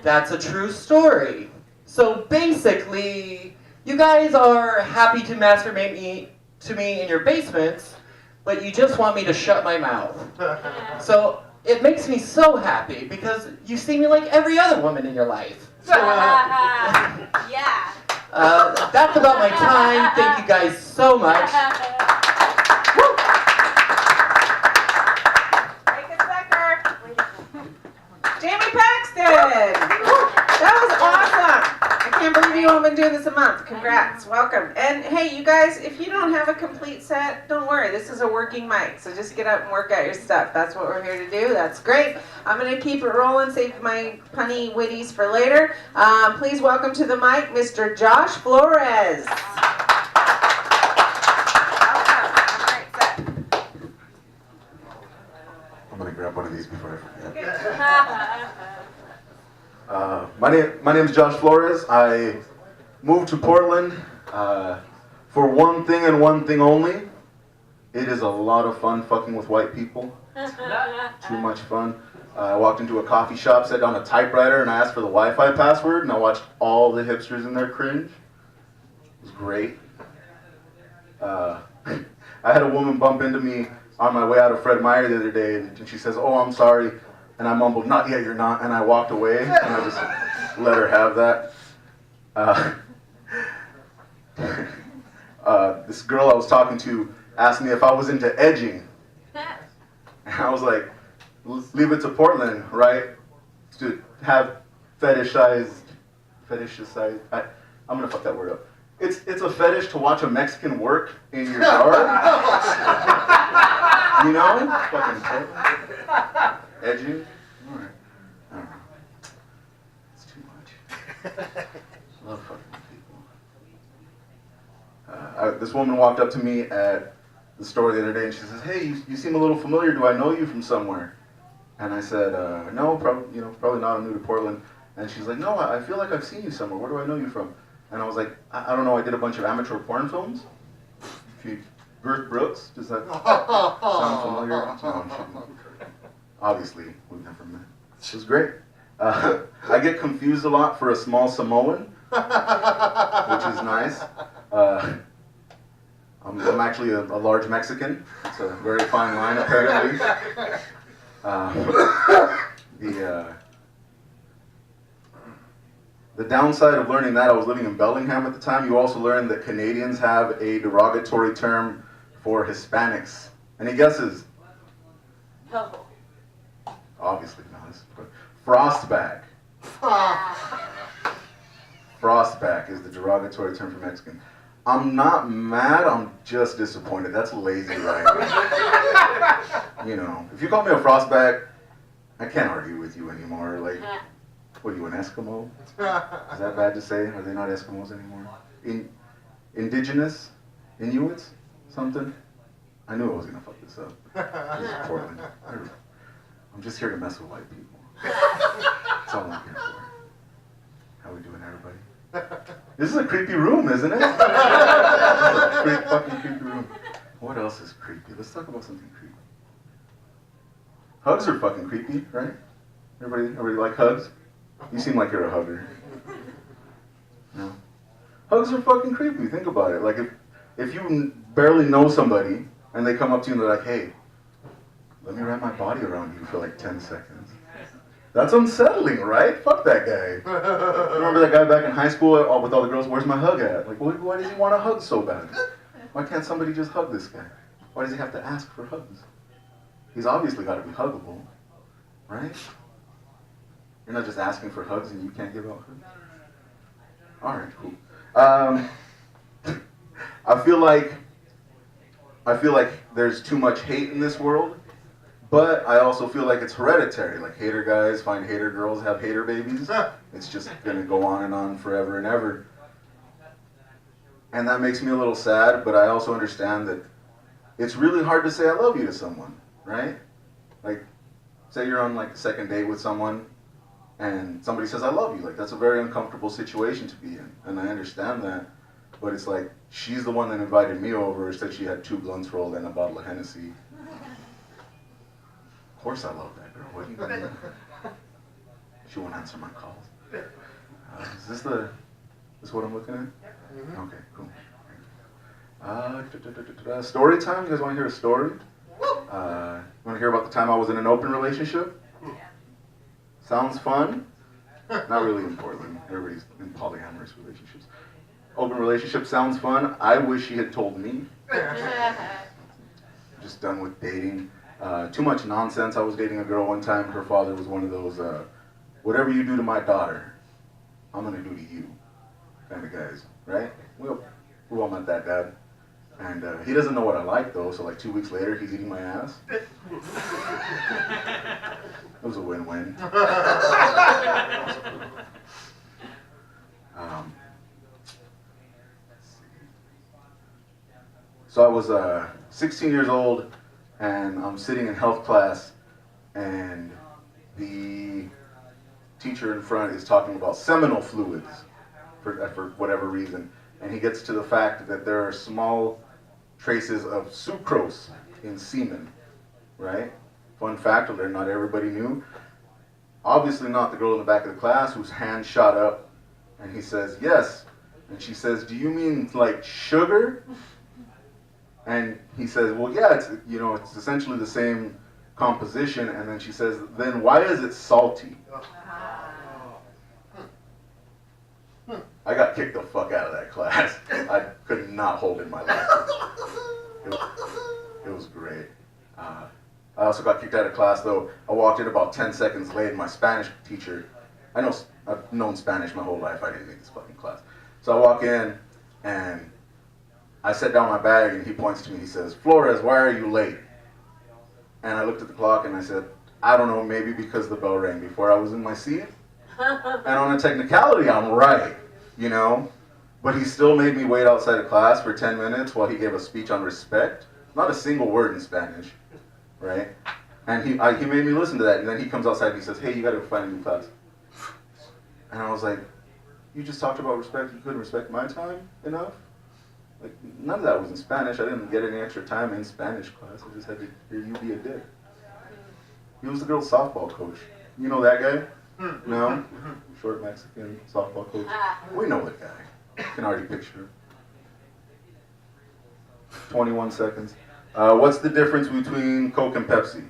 That's a true story. So basically, you guys are happy to masturbate to me in your basements, but you just want me to shut my mouth. So it makes me so happy because you see me like every other woman in your life. Yeah. That's about my time. Thank you guys so much. Take a sucker. Jamie Paxton. That was awesome. I can't believe you haven't been doing this a month. Congrats. Welcome. And hey, you guys, if you don't have a complete set, don't worry. This is a working mic. So just get up and work out your stuff. That's what we're here to do. That's great. I'm going to keep it rolling, save my punny witties for later. Please welcome to the mic, Mr. Josh Flores. Welcome. Have a great set. I'm gonna grab one of these before I forget. Okay. My name is Josh Flores. I moved to Portland for one thing and one thing only. It is a lot of fun fucking with white people. Too much fun. I walked into a coffee shop, sat down a typewriter, and I asked for the Wi-Fi password, and I watched all the hipsters in there cringe. It was great. I had a woman bump into me on my way out of Fred Meyer the other day, and she says, "Oh, I'm sorry, And I mumbled, "Not yet, you're not," and I walked away, and I just let her have that. This girl I was talking to asked me if I was into edging. And I was like, leave it to Portland, right? To have fetishized, I'm gonna fuck that word up. It's a fetish to watch a Mexican work in your yard. You know? Fucking Portland. Edging? Alright. I don't know. It's too much. I love fucking people. This woman walked up to me at the store the other day and she says, "Hey, you seem a little familiar. Do I know you from somewhere?" And I said, "No, probably not. I'm new to Portland." And she's like, "No, I feel like I've seen you somewhere. Where do I know you from?" And I was like, I don't know. I did a bunch of amateur porn films. Girth Brooks, does that sound familiar? No, obviously, we've never met. She was great. I get confused a lot for a small Samoan, which is nice. I'm actually a large Mexican. It's a very fine line, apparently. The downside of learning that, I was living in Bellingham at the time, you also learn that Canadians have a derogatory term for Hispanics. Any guesses? No. Obviously not. Frostback. Frostback is the derogatory term for Mexican. I'm not mad, I'm just disappointed. That's lazy writing. You know, if you call me a frostback, I can't argue with you anymore. Like, what are you, an Eskimo? Is that bad to say? Are they not Eskimos anymore? Indigenous? Inuits? Something? I knew I was gonna fuck this up. This is Portland. I'm just here to mess with white people. That's all I'm here for. How we doing, everybody? This is a creepy room, isn't it? This is a fucking creepy room. What else is creepy? Let's talk about something creepy. Hugs are fucking creepy, right? Everybody like hugs? You seem like you're a hugger. No? Hugs are fucking creepy. Think about it. Like if you barely know somebody and they come up to you and they're like, "Hey, let me wrap my body around you for like 10 seconds." That's unsettling, right? Fuck that guy. Remember that guy back in high school with all the girls? Where's my hug at? Like, why does he want a hug so bad? Why can't somebody just hug this guy? Why does he have to ask for hugs? He's obviously got to be huggable, right? You're not just asking for hugs and you can't give out hugs? All right, cool. I feel like there's too much hate in this world, but I also feel like it's hereditary. Like hater guys find hater girls, have hater babies. It's just gonna go on and on forever and ever. And that makes me a little sad, but I also understand that it's really hard to say I love you to someone, right? Like, say you're on like a second date with someone and somebody says I love you. Like, that's a very uncomfortable situation to be in, and I understand that. But it's like, she's the one that invited me over, said she had 2 blunts rolled and a bottle of Hennessy. Of course I love that girl. What do you mean? She won't answer my calls. Is this what I'm looking at? Okay, cool. Story time? You guys want to hear a story? Want to hear about the time I was in an open relationship? Sounds fun? Not really in Portland. Everybody's in polyamorous relationships. Open relationship sounds fun. I wish she had told me. Just done with dating. Too much nonsense. I was dating a girl one time. Her father was one of those, whatever you do to my daughter, I'm going to do to you kind of guys, right? We all met that dad. And he doesn't know what I like, though, so like 2 weeks later, he's eating my ass. It was a win-win. So I was 16 years old, and I'm sitting in health class, and the teacher in front is talking about seminal fluids for whatever reason. And he gets to the fact that there are small traces of sucrose in semen, right? Fun fact, alert, not everybody knew. Obviously not the girl in the back of the class whose hand shot up, and he says, "Yes." And she says, "Do you mean like sugar?" And he says, "Well, yeah, it's essentially the same composition, and then she says, then why is it salty? I got kicked the fuck out of that class. I could not hold in my laughter. It was great. I also got kicked out of class though. I walked in about 10 seconds late, and my Spanish teacher, I've known Spanish my whole life, I didn't make this fucking class. So I walk in, and I set down my bag, and he points to me, he says, Flores, why are you late? And I looked at the clock, and I said, I don't know, maybe because the bell rang before I was in my seat. And on a technicality, I'm right, you know? But he still made me wait outside of class for 10 minutes while he gave a speech on respect. Not a single word in Spanish, right? And he made me listen to that, and then he comes outside and he says, hey, you gotta find a new class. And I was like, you just talked about respect, you couldn't respect my time enough? Like, none of that was in Spanish. I didn't get any extra time in Spanish class. I just had to hear you be a dick. He was the girl's softball coach. You know that guy? No? Short Mexican softball coach. We know that guy. You can already picture him. 21 seconds. What's the difference between Coke and Pepsi?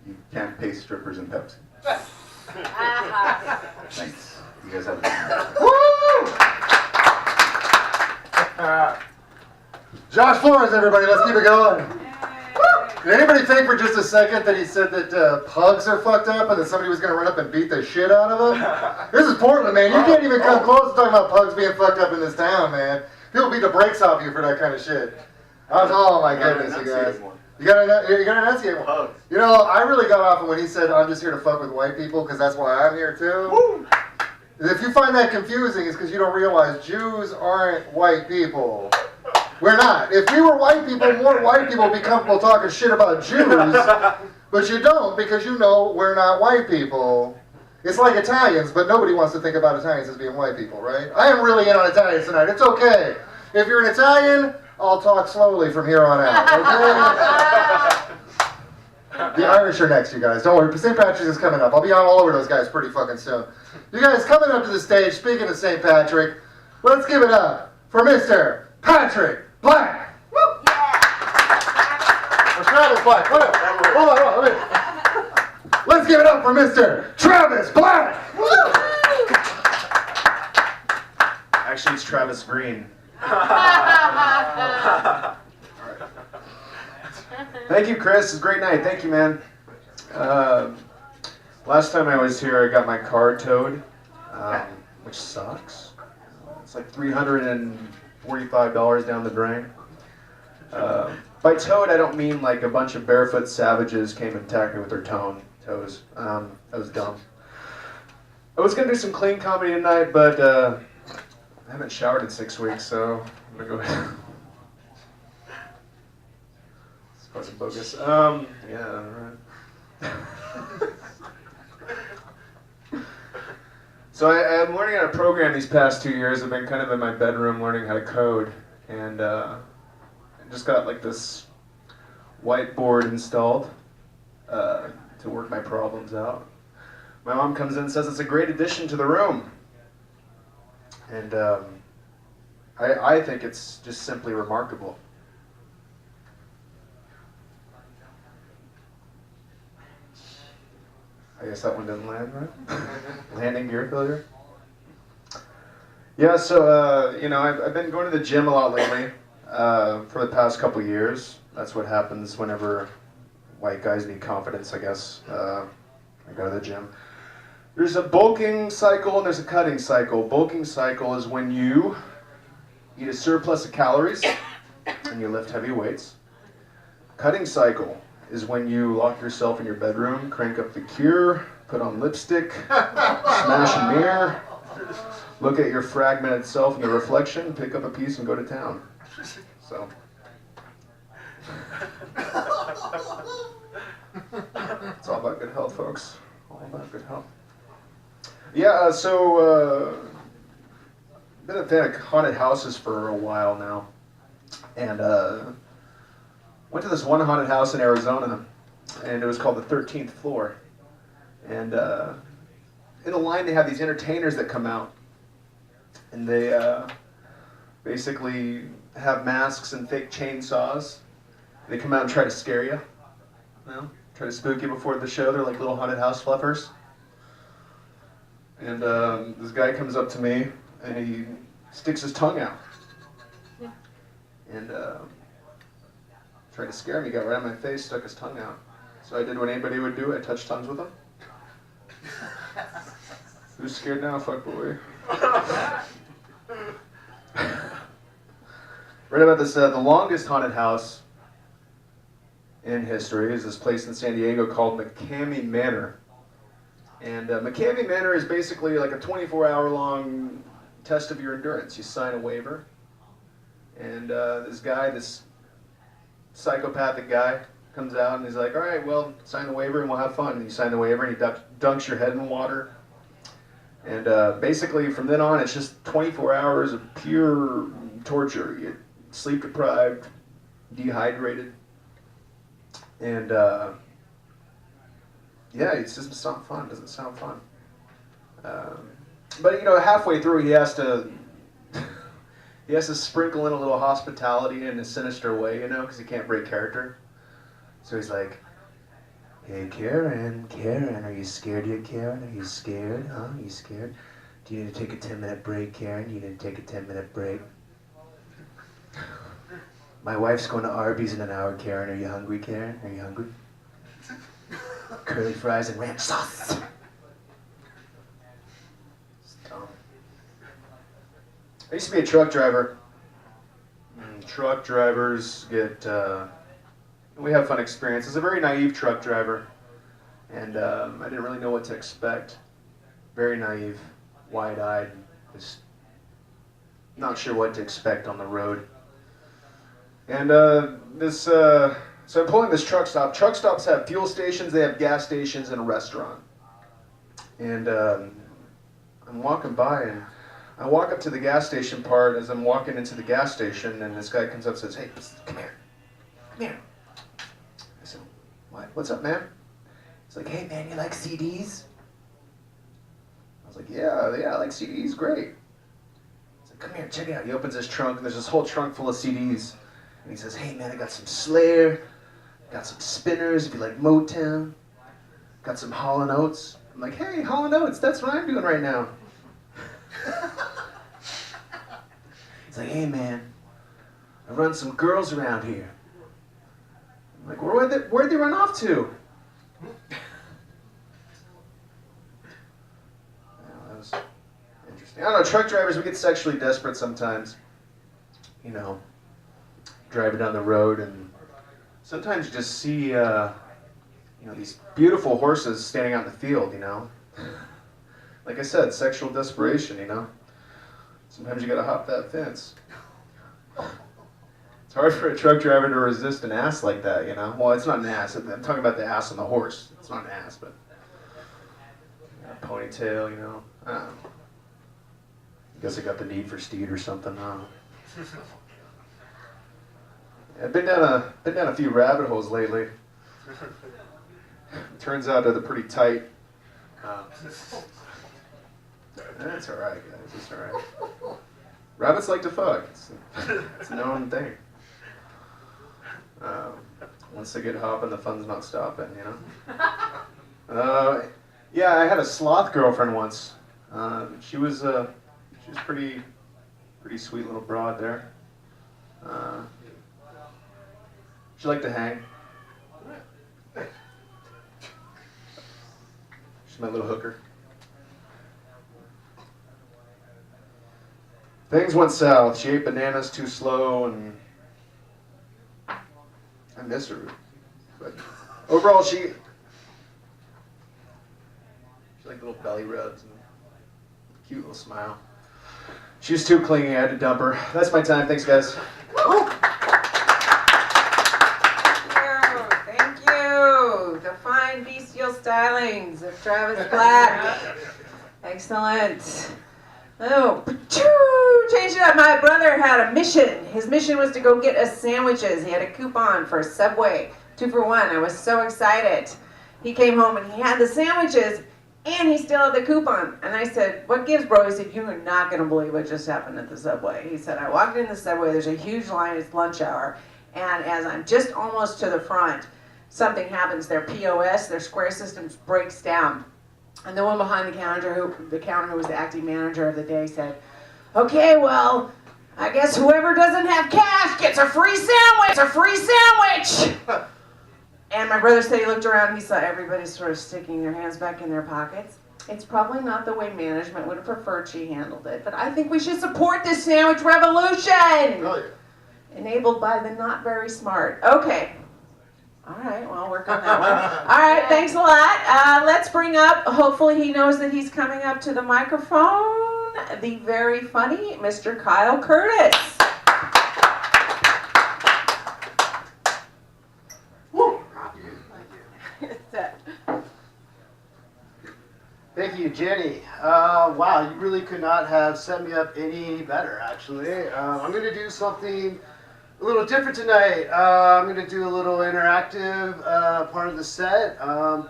You can't pay strippers in Pepsi. Thanks. You guys have a good night. Josh Flores, everybody, let's keep it going. Did anybody think for just a second that he said that pugs are fucked up and that somebody was going to run up and beat the shit out of them? This is Portland, man. You can't even come close to talking about pugs being fucked up in this town, man. People beat the brakes off you for that kind of shit. Oh my goodness, you guys. You gotta enunciate one. Pugs. You know, I really got off on when he said, I'm just here to fuck with white people, because that's why I'm here too. Woo! If you find that confusing, it's because you don't realize Jews aren't white people. We're not. If we were white people, more white people would be comfortable talking shit about Jews, but you don't, because you know we're not white people. It's like Italians, but nobody wants to think about Italians as being white people, right? I am really in on Italians tonight. It's okay. If you're an Italian, I'll talk slowly from here on out, okay? The Irish are next, you guys. Don't worry. St. Patrick's is coming up. I'll be on all over those guys pretty fucking soon. You guys coming up to the stage, speaking of St. Patrick, let's give it up for Mr. Patrick Black. Woo! Yeah. Or Travis Black. Whatever. Hold on. Let's give it up for Mr. Travis Black. Woo! Actually, it's Travis Green. Thank you, Chris. It's a great night. Thank you, man. Last time I was here, I got my car towed, which sucks. It's like $345 down the drain. By towed, I don't mean like a bunch of barefoot savages came and attacked me with their toes. That was dumb. I was gonna do some clean comedy tonight, but I haven't showered in 6 weeks, so I'm gonna go ahead. It's fucking bogus. Yeah, alright. So I'm learning how to program these past 2 years. I've been kind of in my bedroom learning how to code, and I just got like this whiteboard installed to work my problems out. My mom comes in and says it's a great addition to the room, and I think it's just simply remarkable. I guess that one didn't land right. Landing gear failure. Yeah, so you know, I've been going to the gym a lot lately for the past couple years. That's what happens whenever white guys need confidence, I guess. I go to the gym. There's a bulking cycle and there's a cutting cycle. Bulking cycle is when you eat a surplus of calories and you lift heavy weights. Cutting cycle is when you lock yourself in your bedroom, crank up the Cure, put on lipstick, smash a mirror, look at your fragmented self in the reflection, pick up a piece and go to town. So. It's all about good health, folks. All about good health. Yeah, been a fan of haunted houses for a while now. And went to this one haunted house in Arizona, and it was called the 13th Floor. And in the line they have these entertainers that come out, and they basically have masks and fake chainsaws, They come out and try to scare you. You know, try to spook you before the show. They're like little haunted house fluffers. And this guy comes up to me and he sticks his tongue out. And tried to scare me, got right on my face, stuck his tongue out. So I did what anybody would do, I touched tongues with him. Who's scared now, fuckboy? Read about this, the longest haunted house in history is this place in San Diego called McCamey Manor. And McCamey Manor is basically like a 24-hour-long test of your endurance. You sign a waiver, and this guy, this psychopathic guy, comes out and he's like, all right, well, sign the waiver and we'll have fun. And you sign the waiver and he dunks your head in water. And basically from then on, it's just 24 hours of pure torture. You sleep deprived, dehydrated, and yeah, it's just not fun. It doesn't sound fun. But you know, halfway through, he has to sprinkle in a little hospitality in a sinister way, you know, because he can't break character. So he's like, hey, Karen, are you scared yet, Karen? Are you scared? Huh? Are you scared? Do you need to take a 10-minute break, Karen? Do you need to take a 10-minute break? My wife's going to Arby's in an hour, Karen. Are you hungry, Karen? Are you hungry? Curly fries and ranch sauce. I used to be a truck driver. Truck drivers get, we have fun experiences. A very naive truck driver, and I didn't really know what to expect. Very naive, wide-eyed, just not sure what to expect on the road. And so I'm pulling this truck stop. Truck stops have fuel stations, they have gas stations, and a restaurant. And I'm walking by, and I walk up to the gas station part as I'm walking into the gas station, and this guy comes up and says, hey, come here. Come here. I said, what? What's up, man? He's like, hey, man, you like CDs? I was like, yeah, I like CDs, great. He's like, come here, check it out. He opens his trunk, and there's this whole trunk full of CDs. And he says, hey, man, I got some Slayer, got some Spinners if you like Motown, got some Hall & Oates. I'm like, hey, Hall & Oates, that's what I'm doing right now. He's like, hey, man, I run some girls around here. I'm like, where'd they run off to? That was interesting. I don't know, truck drivers, we get sexually desperate sometimes. You know, driving down the road, and sometimes you just see, you know, these beautiful horses standing out in the field, you know. Like I said, sexual desperation, you know. Sometimes you gotta hop that fence. It's hard for a truck driver to resist an ass like that, you know. Well, it's not an ass. I'm talking about the ass on the horse. It's not an ass, but a ponytail, you know. I don't know. I guess I got the need for steed or something. I don't know. I've been down a few rabbit holes lately. Turns out they're pretty tight. That's all right, guys. It's all right. Rabbits like to fuck. It's a known thing. Once they get hopping, the fun's not stopping, you know. Yeah, I had a sloth girlfriend once. She was pretty sweet little broad there. She liked to hang. She's my little hooker. Things went south. She ate bananas too slow, and I miss her. But overall, she liked little belly rubs and cute little smile. She was too clingy. I had to dump her. That's my time. Thanks, guys. Thank you. The fine bestial stylings of Travis Black. Excellent. Oh, change it up. My brother had a mission. His mission was to go get us sandwiches. He had a coupon for Subway, 2 for 1. I was so excited. He came home and he had the sandwiches and he still had the coupon. And I said, what gives, bro? He said, you are not going to believe what just happened at the Subway. He said, I walked in the Subway. There's a huge line. It's lunch hour. And as I'm just almost to the front, something happens. Their POS, their square system breaks down. And the one behind the counter who was the acting manager of the day said, okay, well, I guess whoever doesn't have cash gets a free sandwich, And my brother said he looked around, he saw everybody sort of sticking their hands back in their pockets. It's probably not the way management would have preferred she handled it, but I think we should support this sandwich revolution! Oh, yeah. Enabled by the not very smart. Okay. All right, well, I'll work on that one. All right, thanks a lot. Let's bring up, hopefully he knows that he's coming up to the microphone, the very funny Mr. Kyle Curtis. Thank you, Jenny. Wow, you really could not have set me up any better, actually. I'm going to do something a little different tonight. I'm going to do a little interactive part of the set. I'm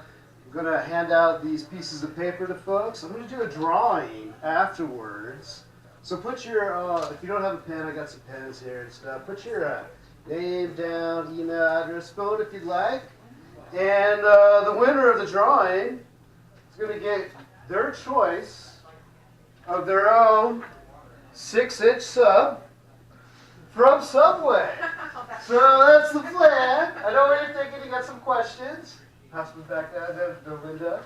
going to hand out these pieces of paper to folks. I'm going to do a drawing afterwards. So put your, if you don't have a pen, I got some pens here and stuff. Put your name down, email address, phone if you'd like. And the winner of the drawing is going to get their choice of their own 6-inch sub from Subway. So that's the plan. I know what you're thinking. You got some questions. Pass me back down to Linda.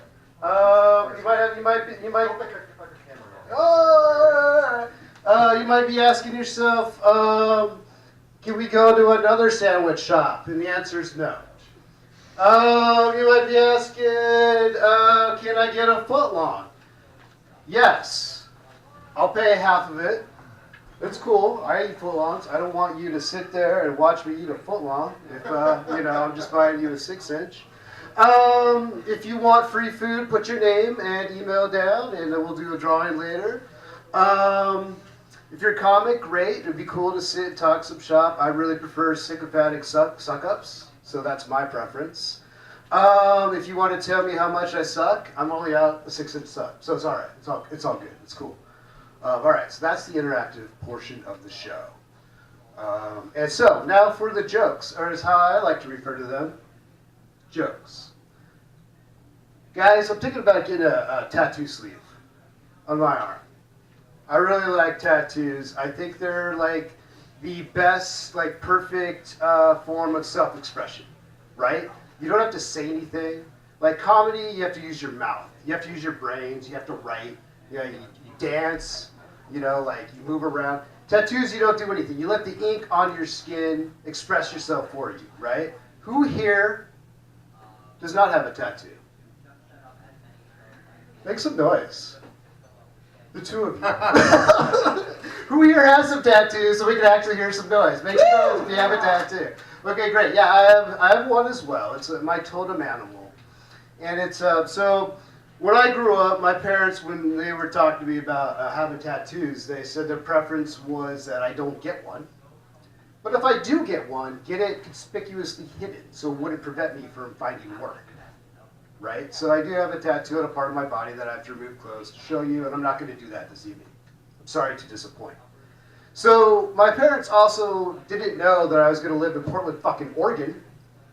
You might be asking yourself, can we go to another sandwich shop? And the answer is no. You might be asking, can I get a footlong? Yes. I'll pay half of it. It's cool. I eat footlongs. I don't want you to sit there and watch me eat a footlong if, I'm just buying you a 6-inch. If you want free food, put your name and email down, and then we'll do a drawing later. If you're a comic, great. It'd be cool to sit and talk some shop. I really prefer sycophantic suck-ups. So that's my preference. If you want to tell me how much I suck, I'm only out a 6-inch sub. So it's all right. It's all good. It's cool. All right. So that's the interactive portion of the show. And so now for the jokes, or as how I like to refer to them, jokes. Guys, I'm thinking about getting a tattoo sleeve on my arm. I really like tattoos. I think they're like the best, like perfect form of self-expression, right? You don't have to say anything. Like comedy, you have to use your mouth. You have to use your brains. You have to write. You dance. Like you move around. Tattoos, you don't do anything. You let the ink on your skin express yourself for you, right? Who here does not have a tattoo? Make some noise. The two of you. Who here has some tattoos so we can actually hear some noise? Make some noise if you have a tattoo. Okay, great. Yeah, I have one as well. It's my totem animal. And it's, so when I grew up, my parents, when they were talking to me about having tattoos, they said their preference was that I don't get one. But if I do get one, get it conspicuously hidden so it wouldn't prevent me from finding work. Right? So I do have a tattoo on a part of my body that I have to remove clothes to show you, and I'm not going to do that this evening. I'm sorry to disappoint. So my parents also didn't know that I was going to live in Portland, fucking Oregon,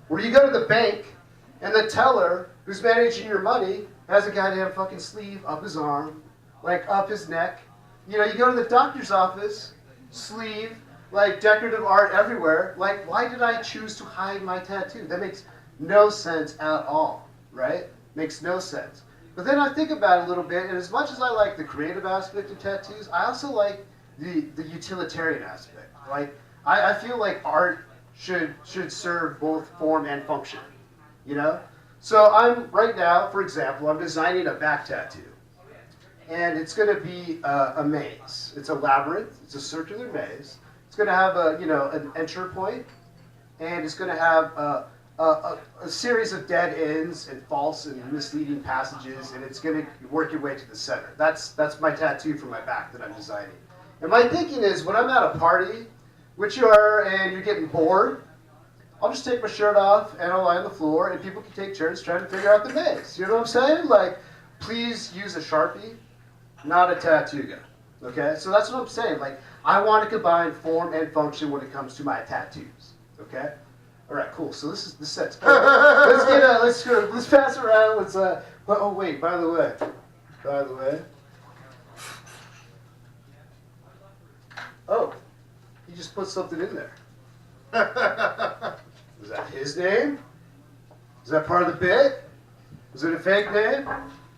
where you go to the bank and the teller who's managing your money has a goddamn fucking sleeve up his arm, like up his neck. You go to the doctor's office, sleeve, like decorative art everywhere. Like, why did I choose to hide my tattoo? That makes no sense at all, right? Makes no sense. But then I think about it a little bit, and as much as I like the creative aspect of tattoos, I also like the utilitarian aspect. Like, I feel like art should serve both form and function, So I'm, right now, for example, I'm designing a back tattoo. And it's going to be a maze. It's a labyrinth. It's a circular maze. It's going to have an entry point, and it's going to have a series of dead ends and false and misleading passages, and it's going to work your way to the center. That's my tattoo for my back that I'm designing. And my thinking is, when I'm at a party, which you are, and you're getting bored, I'll just take my shirt off and I'll lie on the floor, and people can take turns trying to figure out the maze. You know what I'm saying? Like, please use a Sharpie, not a tattoo gun. Okay? So that's what I'm saying. Like, I want to combine form and function when it comes to my tattoos. Okay. All right, cool. So this is the set. Let's pass around. Let's oh wait, by the way. Oh, he just put something in there. Was that his name? Is that part of the bit? Was it a fake name?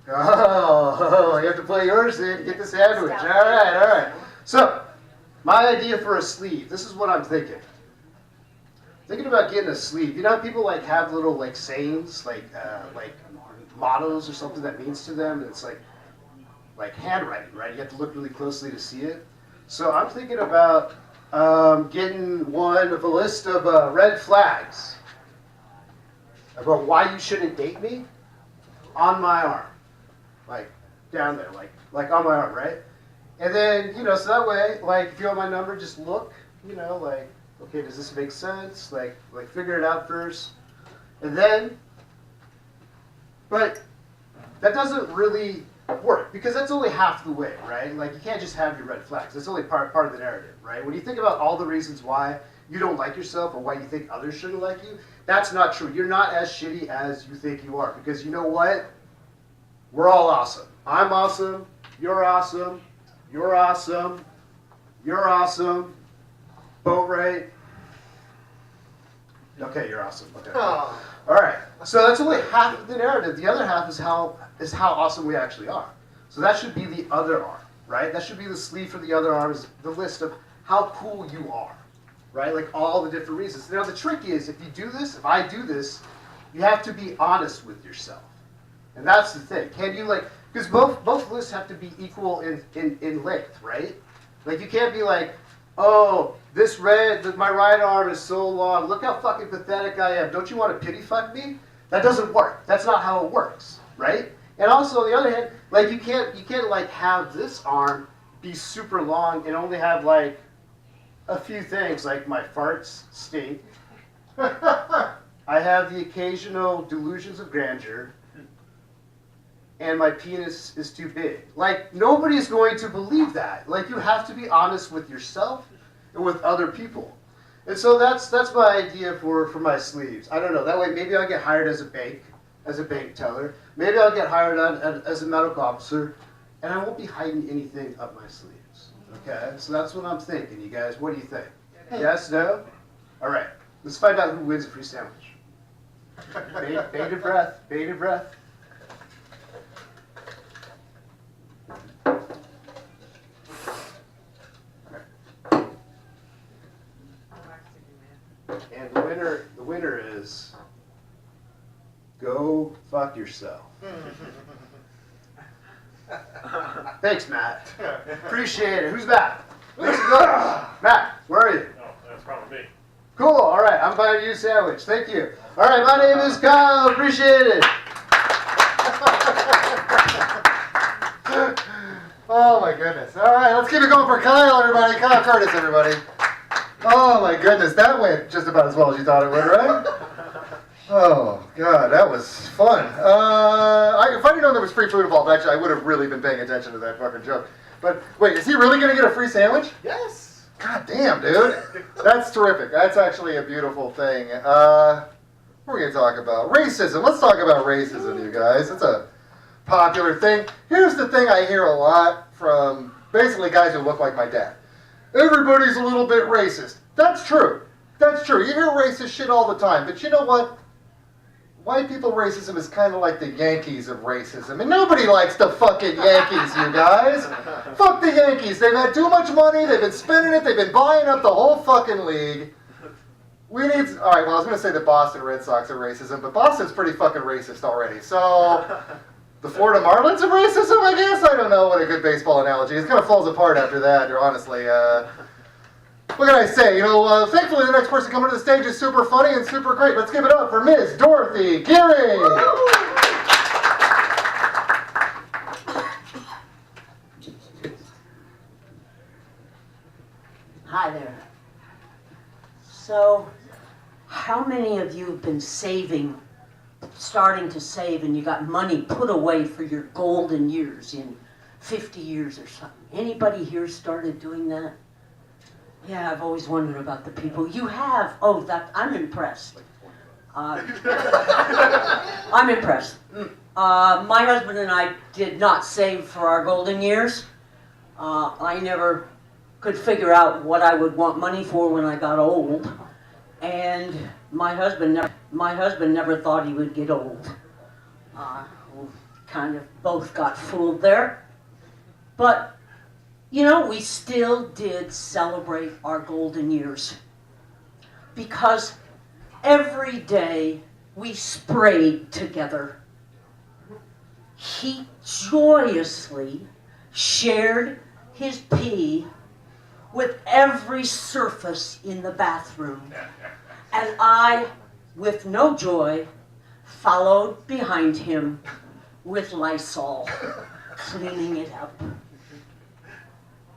Oh, you have to play yours in to get the sandwich. All right. So, my idea for a sleeve. This is what I'm thinking. Thinking about getting a sleeve. You know how people like have little like sayings, like mottos or something that means to them, and it's like handwriting, right? You have to look really closely to see it. So I'm thinking about getting one of a list of red flags about why you shouldn't date me on my arm, like down there, like on my arm, right? And then so that way, like if you want my number, just look, like. Okay, does this make sense? Like figure it out first. And then, but that doesn't really work because that's only half the way, right? Like you can't just have your red flags. That's only part of the narrative, right? When you think about all the reasons why you don't like yourself or why you think others shouldn't like you, that's not true. You're not as shitty as you think you are because you know what? We're all awesome. I'm awesome. You're awesome. You're awesome. You're awesome. Boatright. Okay, you're awesome. Okay. Oh. All right. So that's only half of the narrative. The other half is how awesome we actually are. So that should be the other arm, right? That should be the sleeve for the other arm, is the list of how cool you are, right? Like all the different reasons. Now the trick is, if I do this, you have to be honest with yourself, and that's the thing. Can you because both lists have to be equal in length, right? Like you can't be like, oh, my right arm is so long. Look how fucking pathetic I am. Don't you want to pity fuck me? That doesn't work. That's not how it works, right? And also, on the other hand, like you can't have this arm be super long and only have like a few things, like my farts stink. I have the occasional delusions of grandeur. And my penis is too big. Like, nobody's going to believe that. Like, you have to be honest with yourself and with other people. And so that's my idea for my sleeves. I don't know. That way, maybe I'll get hired as a bank teller. Maybe I'll get hired as a medical officer, and I won't be hiding anything up my sleeves. Okay? So that's what I'm thinking, you guys. What do you think? Yes? No? All right. Let's find out who wins a free sandwich. Bated breath. Bated breath. And the winner is go fuck yourself. Thanks, Matt. Appreciate it. Who's Matt? Matt, where are you? Oh, that's probably me. Cool. All right, I'm buying you a sandwich. Thank you. All right, my name is Kyle. Appreciate it. Oh my goodness. All right, let's keep it going for Kyle, everybody. Kyle Curtis, everybody. Oh my goodness, that went just about as well as you thought it would, right? Oh God, that was fun. If I'd known there was free food involved, actually, I would have really been paying attention to that fucking joke. But wait, is he really gonna get a free sandwich? Yes. God damn, dude. That's terrific. That's actually a beautiful thing. What are we gonna talk about? Racism. Let's talk about racism, you guys. It's a popular thing. Here's the thing I hear a lot from basically guys who look like my dad. Everybody's a little bit racist. That's true. That's true. You hear racist shit all the time. But you know what? White people racism is kind of like the Yankees of racism. And nobody likes the fucking Yankees, you guys. Fuck the Yankees. They've had too much money. They've been spending it. They've been buying up the whole fucking league. We need... All right, well, I was going to say the Boston Red Sox are racism, but Boston's pretty fucking racist already. So... The Florida Marlins of racism, I guess? I don't know what a good baseball analogy is. It kind of falls apart after that, honestly. What can I say? Thankfully the next person coming to the stage is super funny and super great. Let's give it up for Ms. Dorothy Geary. Hi there. So, how many of you have been starting to save, and you got money put away for your golden years in 50 years or something? Anybody here started doing that? Yeah, I've always wondered about the people. You have. Oh, I'm impressed. I'm impressed. My husband and I did not save for our golden years. I never could figure out what I would want money for when I got old. And my husband never thought he would get old. We kind of both got fooled there. But, you know, we still did celebrate our golden years. Because every day we sprayed together. He joyously shared his pee with every surface in the bathroom. And I, with no joy, followed behind him with Lysol, cleaning it up.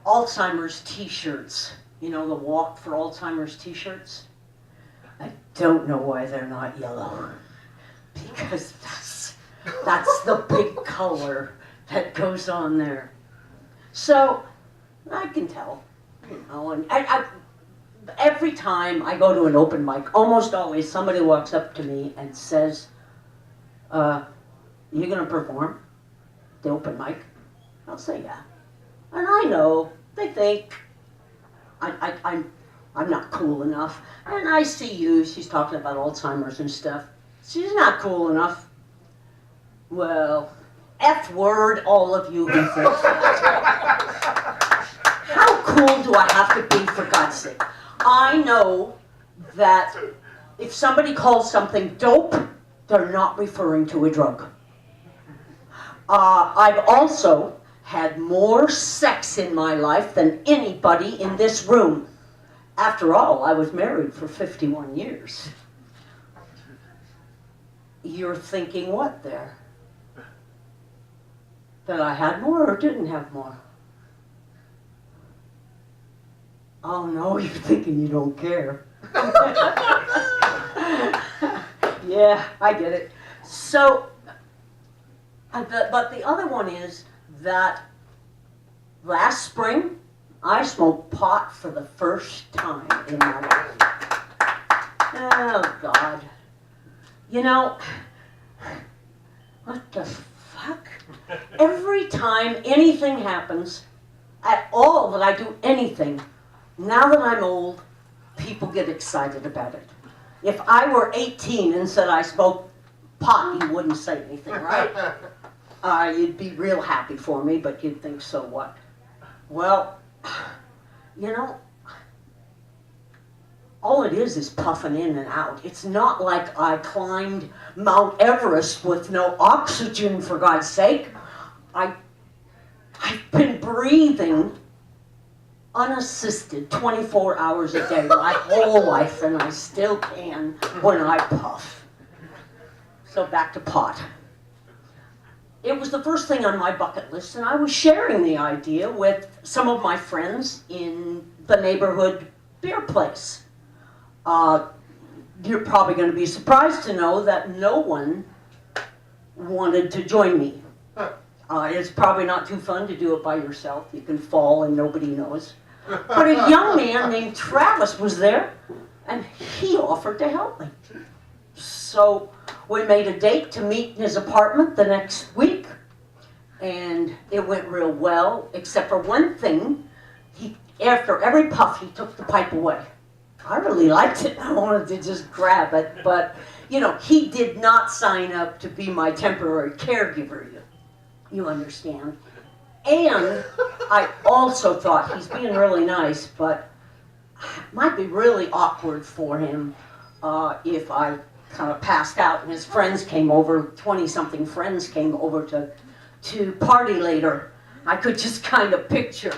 Alzheimer's t-shirts, you know, the Walk for Alzheimer's t-shirts. I don't know why they're not yellow, because that's the big color that goes on there. So I can tell, you know, and every time I go to an open mic, almost always somebody walks up to me and says, "You gonna perform the open mic?" I'll say, "Yeah." And I know they think I'm not cool enough. And I see you, she's talking about Alzheimer's and stuff. She's not cool enough. Well, F word, all of you who think that. How cool do I have to be, for God's sake? I know that if somebody calls something dope, they're not referring to a drug. I've also had more sex in my life than anybody in this room. After all, I was married for 51 years. You're thinking what there? That I had more or didn't have more? Oh no, you're thinking you don't care. Yeah, I get it. So, but the other one is that last spring, I smoked pot for the first time in my life. Oh, God. You know, what the fuck? Every time anything happens, at all that I do anything, now that I'm old, people get excited about it. If I were 18 and said I smoked pot, you wouldn't say anything, right? You'd be real happy for me, but you'd think, so what? Well, you know, all it is puffing in and out. It's not like I climbed Mount Everest with no oxygen, for God's sake. I've been breathing unassisted 24 hours a day my whole life, and I still can when I puff. So back to pot. It was the first thing on my bucket list, and I was sharing the idea with some of my friends in the neighborhood beer place. You're probably going to be surprised to know that no one wanted to join me. It's probably not too fun to do it by yourself. You can fall and nobody knows. But a young man named Travis was there, and he offered to help me. So we made a date to meet in his apartment the next week, and it went real well, except for one thing. After every puff, he took the pipe away. I really liked it. I wanted to just grab it, but, you know, he did not sign up to be my temporary caregiver, you understand. And I also thought he's being really nice, but it might be really awkward for him if I kind of passed out and his friends came over, 20-something friends came over to party later. I could just kind of picture,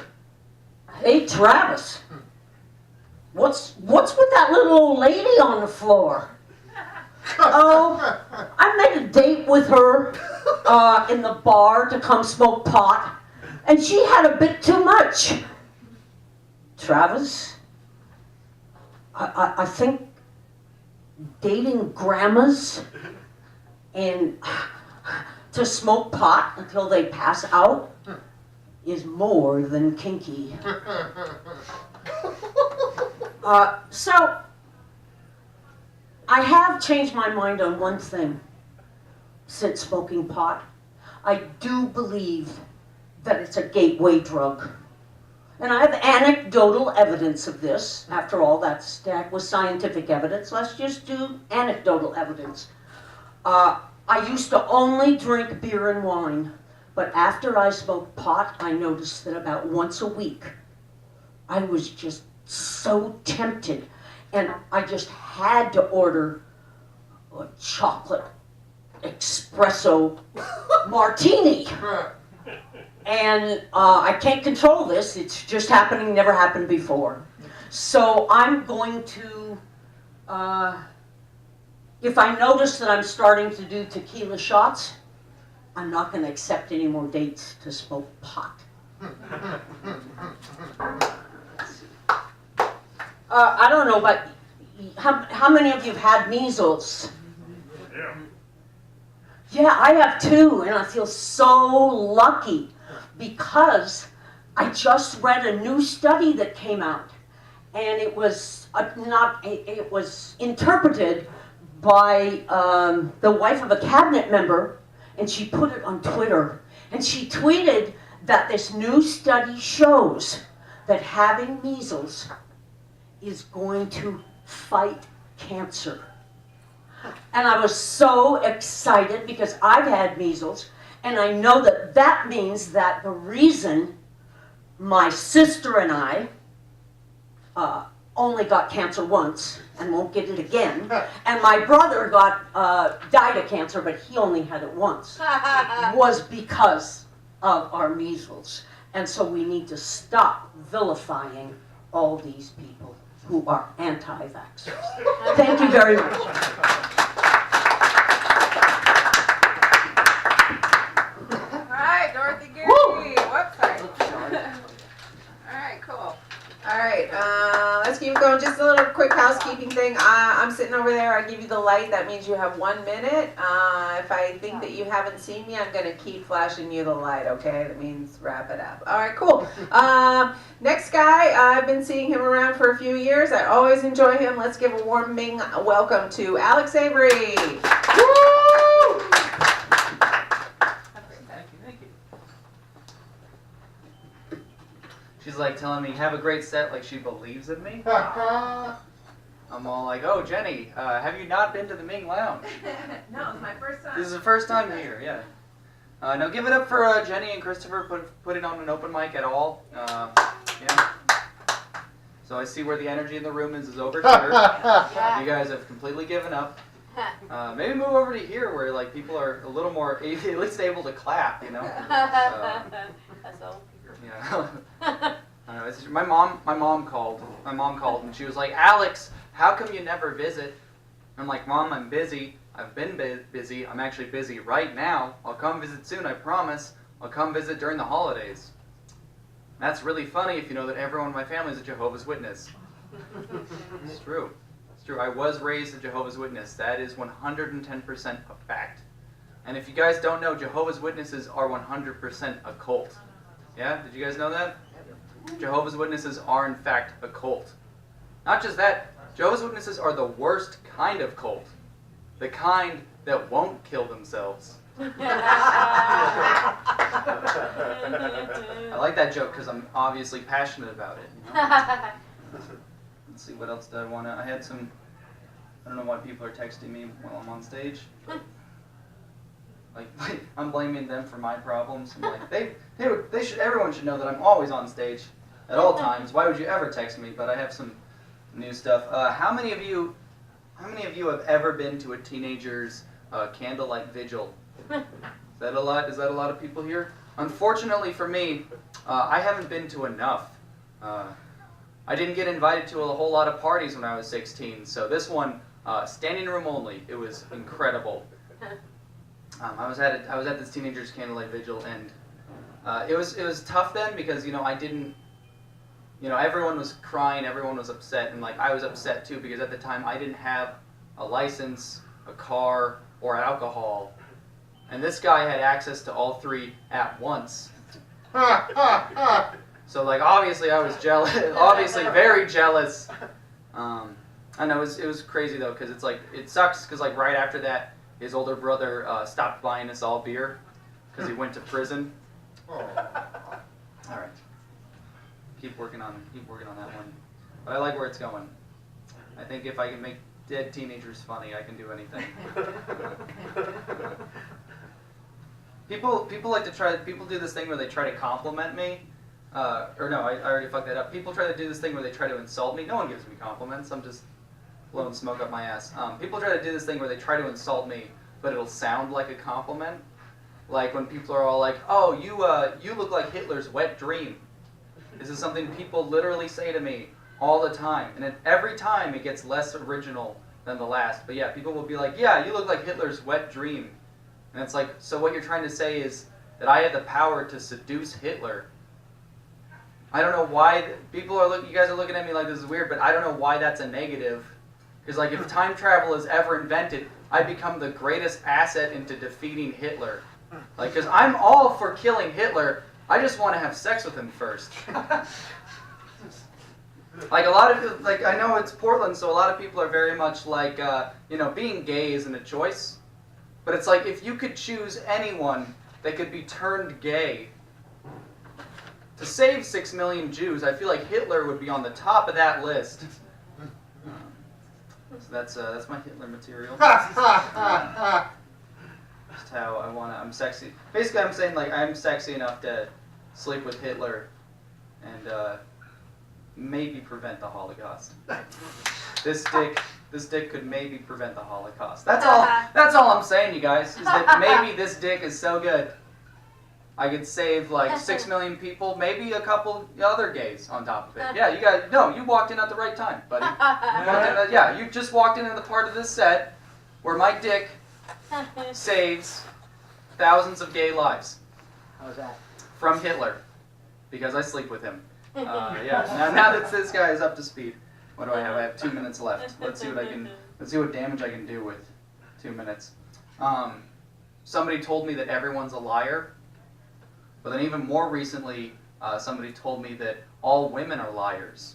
"Hey, Travis, what's with that little old lady on the floor?" Oh, I made a date with her in the bar to come smoke pot, and she had a bit too much. Travis, I think dating grandmas and to smoke pot until they pass out is more than kinky. So, I have changed my mind on one thing since smoking pot. I do believe that it's a gateway drug. And I have anecdotal evidence of this. After all, that's stacked with scientific evidence. Let's just do anecdotal evidence. I used to only drink beer and wine, but after I smoked pot, I noticed that about once a week, I was just so tempted, and I just had to order a chocolate espresso martini. And I can't control this. It's just happening, never happened before. So I'm going to, if I notice that I'm starting to do tequila shots, I'm not going to accept any more dates to smoke pot. I don't know, but how many of you have had measles? Yeah, I have too, and I feel so lucky because I just read a new study that came out, and it was it was interpreted by the wife of a cabinet member, and she put it on Twitter, and she tweeted that this new study shows that having measles is going to fight cancer. And I was so excited because I've had measles, and I know that that means that the reason my sister and I only got cancer once and won't get it again, and my brother died of cancer, but he only had it once, was because of our measles. And so we need to stop vilifying all these people who are anti-vaxxers. Thank you very much. Dorothy Gary. Whoops, sorry. All right, cool. All right, let's keep going. Just a little quick housekeeping thing. I'm sitting over there. I give you the light. That means you have 1 minute. If I think that you haven't seen me, I'm going to keep flashing you the light, okay? That means wrap it up. All right, cool. Next guy, I've been seeing him around for a few years. I always enjoy him. Let's give a warming welcome to Alex Avery. Woo! She's like telling me, have a great set, like she believes in me. I'm all like, oh, Jenny, have you not been to the Ming Lounge? No, it's my first time. This is the first time here, yeah. Now give it up for Jenny and Christopher putting on an open mic at all. Yeah. So I see where the energy in the room is over here. You guys have completely given up. Maybe move over to here where like people are a little more at least able to clap, you know. That's all. Yeah. I don't know, my mom called and she was like, Alex, how come you never visit? I'm like, Mom, I'm busy. I've been busy. I'm actually busy right now. I'll come visit soon, I promise. I'll come visit during the holidays. That's really funny if you know that everyone in my family is a Jehovah's Witness. It's true. It's true. I was raised a Jehovah's Witness. That is 110% a fact. And if you guys don't know, Jehovah's Witnesses are 100% a cult. Yeah? Did you guys know that? Jehovah's Witnesses are in fact a cult. Not just that, Jehovah's Witnesses are the worst kind of cult. The kind that won't kill themselves. I like that joke because I'm obviously passionate about it. You know? Let's see, what else did I want to... I had some... I don't know why people are texting me while I'm on stage. Like I'm blaming them for my problems. I'm like, they should. Everyone should know that I'm always on stage at all times. Why would you ever text me? But I have some new stuff. How many of you have ever been to a teenager's candlelight vigil? Is that a lot? Is that a lot of people here? Unfortunately for me, I haven't been to enough. I didn't get invited to a whole lot of parties when I was 16. So this one, standing room only. It was incredible. I was at this teenager's candlelight vigil, and it was tough then because I didn't, everyone was crying, everyone was upset, and like I was upset too because at the time I didn't have a license, a car, or alcohol, and this guy had access to all three at once. So like obviously I was jealous, obviously very jealous, I know it was crazy though, because it's like it sucks because like right after that, his older brother stopped buying us all beer because he went to prison. Oh. All right, keep working on that one. But I like where it's going. I think if I can make dead teenagers funny, I can do anything. People like to try. People do this thing where they try to compliment me. Or no, I already fucked that up. People try to do this thing where they try to insult me. No one gives me compliments. I'm just blowing smoke up my ass. People try to do this thing where they try to insult me, but it'll sound like a compliment. Like when people are all like, "Oh, you look like Hitler's wet dream." This is something people literally say to me all the time, and every time it gets less original than the last. But yeah, people will be like, "Yeah, you look like Hitler's wet dream," and it's like, so what you're trying to say is that I had the power to seduce Hitler. I don't know why people are you guys are looking at me like this is weird, but I don't know why that's a negative. Because like if time travel is ever invented, I become the greatest asset into defeating Hitler. Like, because I'm all for killing Hitler, I just want to have sex with him first. Like a lot of like I know it's Portland, so a lot of people are very much like being gay isn't a choice, but it's like if you could choose anyone that could be turned gay. To save 6 million Jews, I feel like Hitler would be on the top of that list. So that's my Hitler material. Just how I want to. I'm sexy. Basically, I'm saying like I'm sexy enough to sleep with Hitler, and maybe prevent the Holocaust. This dick could maybe prevent the Holocaust. That's all. That's all I'm saying, you guys. Is that maybe this dick is so good. I could save like 6 million people, maybe a couple other gays on top of it. Yeah, you guys, no, you walked in at the right time, buddy. You just walked into the part of this set where my dick saves thousands of gay lives. How's that? From Hitler, because I sleep with him. Now that this guy is up to speed, what do I have? I have 2 minutes left. Let's see what damage I can do with 2 minutes. Somebody told me that everyone's a liar. But then even more recently, somebody told me that all women are liars.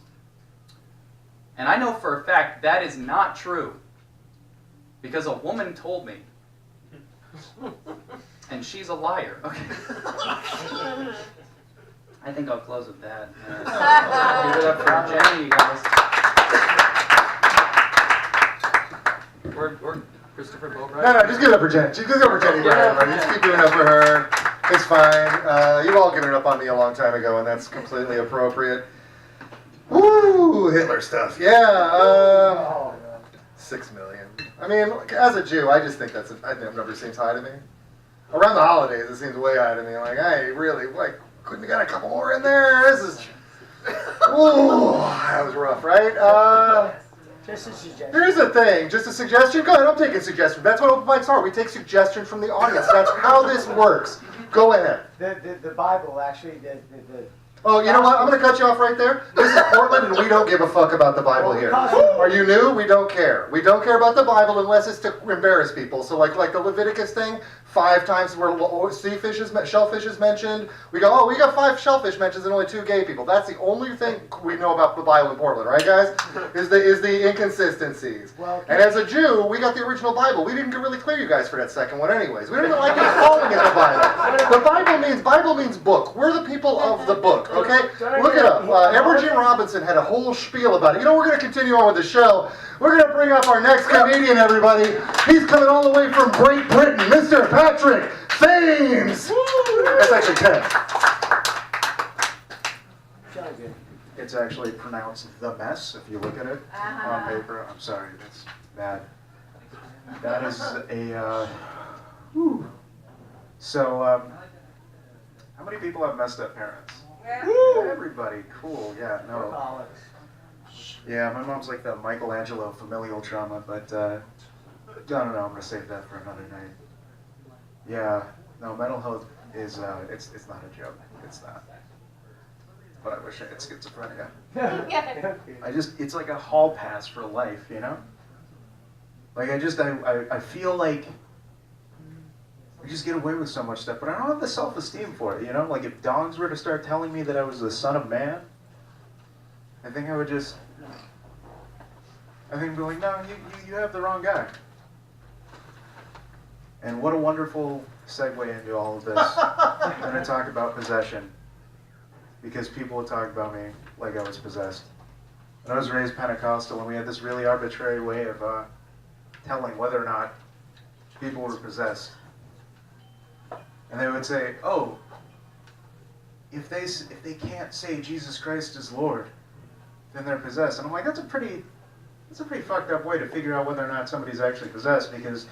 And I know for a fact that is not true. Because a woman told me. And she's a liar. Okay. I think I'll close with that. Give it up for Jenny, you guys. Or Christopher Boatright. No, just give it up for Jenny. Just give it up for Jenny. Just keep doing it up for her. It's fine. You've all given it up on me a long time ago, and that's completely appropriate. Woo! Hitler stuff. Yeah. 6 million. I mean, as a Jew, I just think that number seems high to me. Around the holidays, it seems way high to me. Like, hey, really, like, couldn't you got a couple more in there? This is. Ooh, that was rough, right? Just a suggestion. Here's the thing, just a suggestion. Go ahead, I'm taking suggestions. That's what open mics are. We take suggestions from the audience. That's how this works. Go ahead. The Bible actually, Oh, you know what? I'm going to cut you off right there. This is Portland, and we don't give a fuck about the Bible here. Are you new? We don't care. We don't care about the Bible unless it's to embarrass people. So like the Leviticus thing, 5 times where shellfish is mentioned. We go, oh, we got 5 shellfish mentions and only 2 gay people. That's the only thing we know about the Bible in Portland, right, guys? Is the inconsistencies. Well, and as a Jew, we got the original Bible. We didn't really clear you guys for that second one, anyways. We don't even like you calling it the Bible. The Bible means book. We're the people of the book. Okay, look it up. Edward G. Robinson had a whole spiel about it. You know, we're going to continue on with the show. We're going to bring up our next comedian, everybody. He's coming all the way from Great Britain, Mr. Patrick Thames. That's actually 10. It's actually pronounced The Mess, if you look at it on paper. I'm sorry, that's bad. That is a, So, how many people have messed up parents? Everybody, cool, yeah, no. Yeah, my mom's like the Michelangelo familial trauma, but I don't know, I'm gonna save that for another night. Yeah, no, mental health is, it's not a joke, it's not. But I wish I had schizophrenia. It's like a hall pass for life, you know? Like I feel like I just get away with so much stuff, but I don't have the self-esteem for it, you know? Like if dogs were to start telling me that I was the son of man, I think I would just I think be like, no, you have the wrong guy. And what a wonderful segue into all of this. I'm going to talk about possession. Because people would talk about me like I was possessed. And I was raised Pentecostal, and we had this really arbitrary way of telling whether or not people were possessed. And they would say, oh, if they can't say Jesus Christ is Lord, then they're possessed. And I'm like, that's a pretty fucked up way to figure out whether or not somebody's actually possessed, because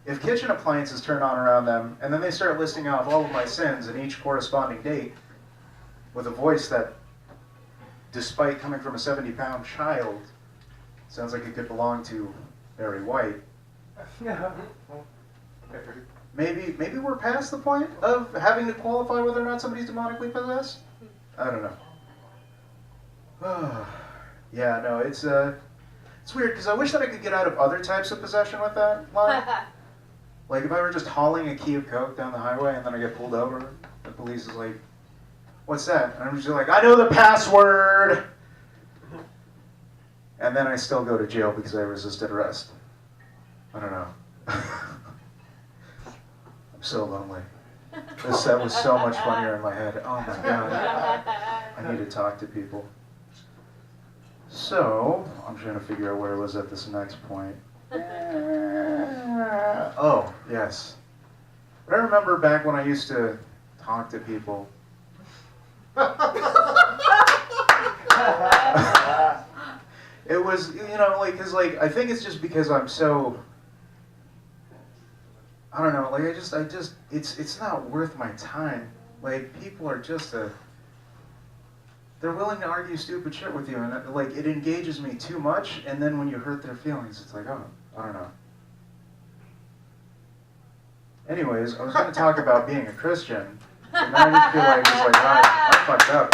if kitchen appliances turn on around them, and then they start listing off all of my sins in each corresponding date, with a voice that, despite coming from a 70-pound child, sounds like it could belong to Barry White. Maybe we're past the point of having to qualify whether or not somebody's demonically possessed? I don't know. Yeah, no, it's weird, because I wish that I could get out of other types of possession with that line. Like, if I were just hauling a key of coke down the highway and then I get pulled over, the police is like, what's that? And I'm just like, I know the password! And then I still go to jail because I resisted arrest. I don't know. I'm so lonely. This set was so much funnier in my head. Oh my god. I need to talk to people. So, I'm trying to figure out where I was at this next point. Oh, yes. But I remember back when I used to talk to people. It was, like, cause like, I think it's just because I'm so, I don't know, like, it's not worth my time. Like, people are just they're willing to argue stupid shit with you, and like, it engages me too much, and then when you hurt their feelings, it's like, oh, I don't know. Anyways, I was going to talk about being a Christian, and I just feel like it's like, I fucked up.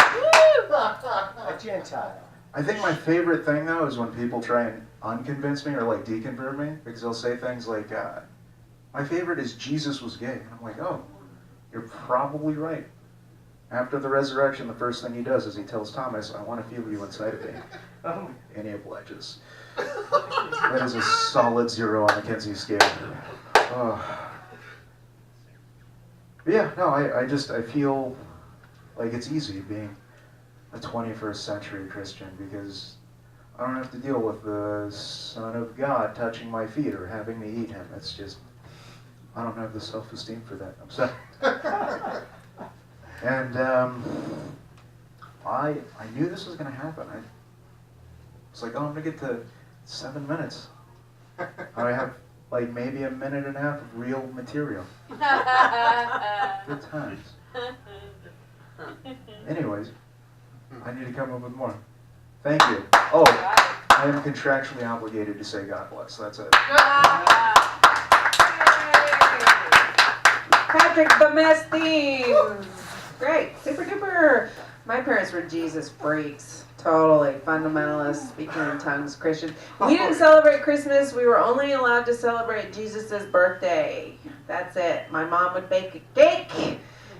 A Gentile. I think my favorite thing, though, is when people try and unconvince me or, like, deconvert me, because they'll say things like, my favorite is Jesus was gay. And I'm like, oh, you're probably right. After the resurrection, the first thing he does is he tells Thomas, I want to feel you inside of me. And he obliges. That is a solid 0 on the Kinsey scale. Oh. But yeah, no, I feel like it's easy being a 21st century Christian, because I don't have to deal with the Son of God touching my feet or having me eat him. It's just, I don't have the self-esteem for that. I'm sorry. And I knew this was going to happen. I was like, oh, I'm going to get to 7 minutes. I have like maybe a minute and a half of real material. Good times. Anyways, I need to come up with more. Thank you. Oh, I am contractually obligated to say God bless. That's it. Patrick Bemestin. Great. Super duper. My parents were Jesus freaks. Totally. Fundamentalists, speaking in tongues, Christian. We didn't celebrate Christmas. We were only allowed to celebrate Jesus' birthday. That's it. My mom would bake a cake,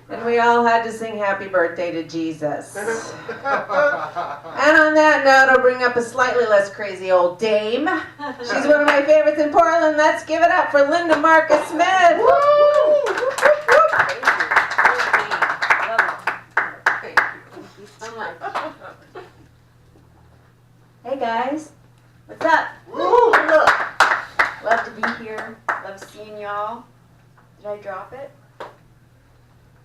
and we all had to sing happy birthday to Jesus. And on that note, I'll bring up a slightly less crazy old dame. She's one of my favorites in Portland. Let's give it up for Linda Marcus Smith. Woo! Hey guys, what's up? Woo! Love to be here. Love seeing y'all. Did I drop it?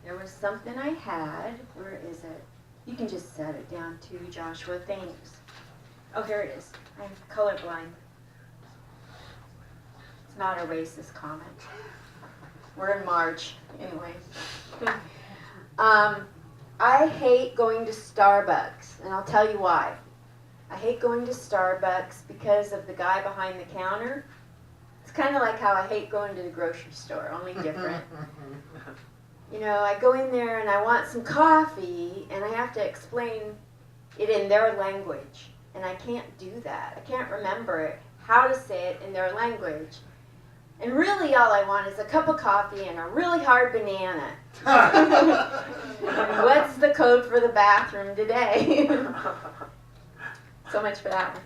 There was something I had. Where is it? You can just set it down too, Joshua. Thanks. Oh, here it is. I'm colorblind. It's not a racist comment. We're in March, anyway. I hate going to Starbucks, and I'll tell you why. I hate going to Starbucks because of the guy behind the counter. It's kind of like how I hate going to the grocery store, only different. You know, I go in there and I want some coffee, and I have to explain it in their language. And I can't do that. I can't remember how to say it in their language. And really all I want is a cup of coffee and a really hard banana. What's the code for the bathroom today? So much for that one.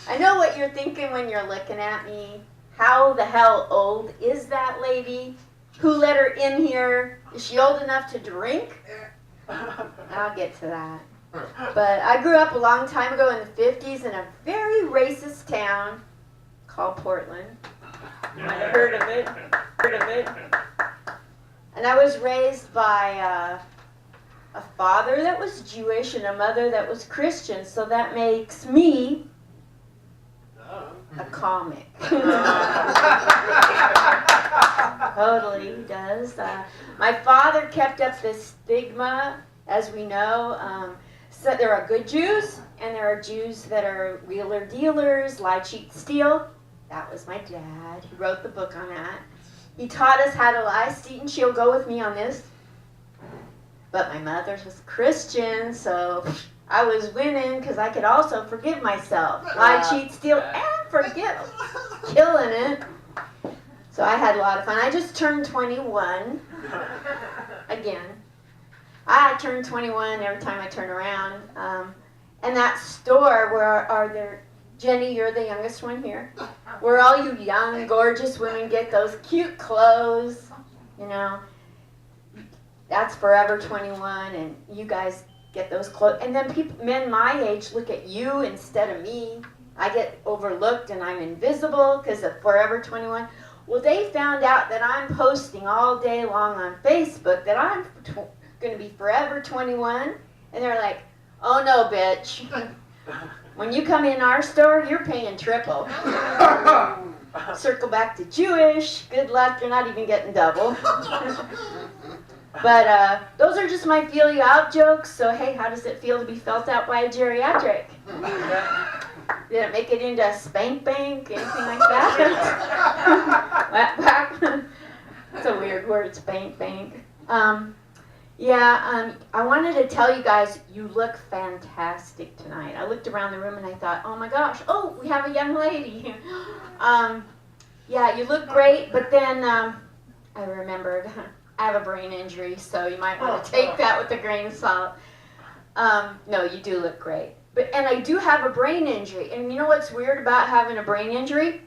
I know what you're thinking when you're looking at me. How the hell old is that lady? Who let her in here? Is she old enough to drink? I'll get to that. But I grew up a long time ago in the 50s in a very racist town called Portland. You might have heard of it. And I was raised by a father that was Jewish and a mother that was Christian, so that makes me a comic. Totally does. My father kept up this stigma, as we know. So there are good Jews, and there are Jews that are wheeler dealers, lie, cheat, steal. That was my dad. He wrote the book on that. He taught us how to lie. Steven, she'll go with me on this. But my mother was Christian, so I was winning because I could also forgive myself. Lie, cheat, steal, and forgive. Killing it. So I had a lot of fun. I just turned 21. Again. I turn 21 every time I turn around. And that store where are there, Jenny, you're the youngest one here, where all you young, gorgeous women get those cute clothes, you know, that's Forever 21, and you guys get those clothes. And then people, men my age look at you instead of me. I get overlooked and I'm invisible because of Forever 21. Well, they found out that I'm posting all day long on Facebook that I'm going to be Forever 21, and they're like, oh no, bitch. When you come in our store, you're paying triple. Circle back to Jewish. Good luck, you're not even getting double. But those are just my feel you out jokes. So hey, how does it feel to be felt out by a geriatric? Did it make it into a spank bank, anything like that? Whack, whack. It's a weird word, spank bank. I wanted to tell you guys, you look fantastic tonight. I looked around the room and I thought, oh my gosh, oh, we have a young lady. You look great, but then I remembered I have a brain injury, so you might want to take that with a grain of salt. No, you do look great. And I do have a brain injury. And you know what's weird about having a brain injury?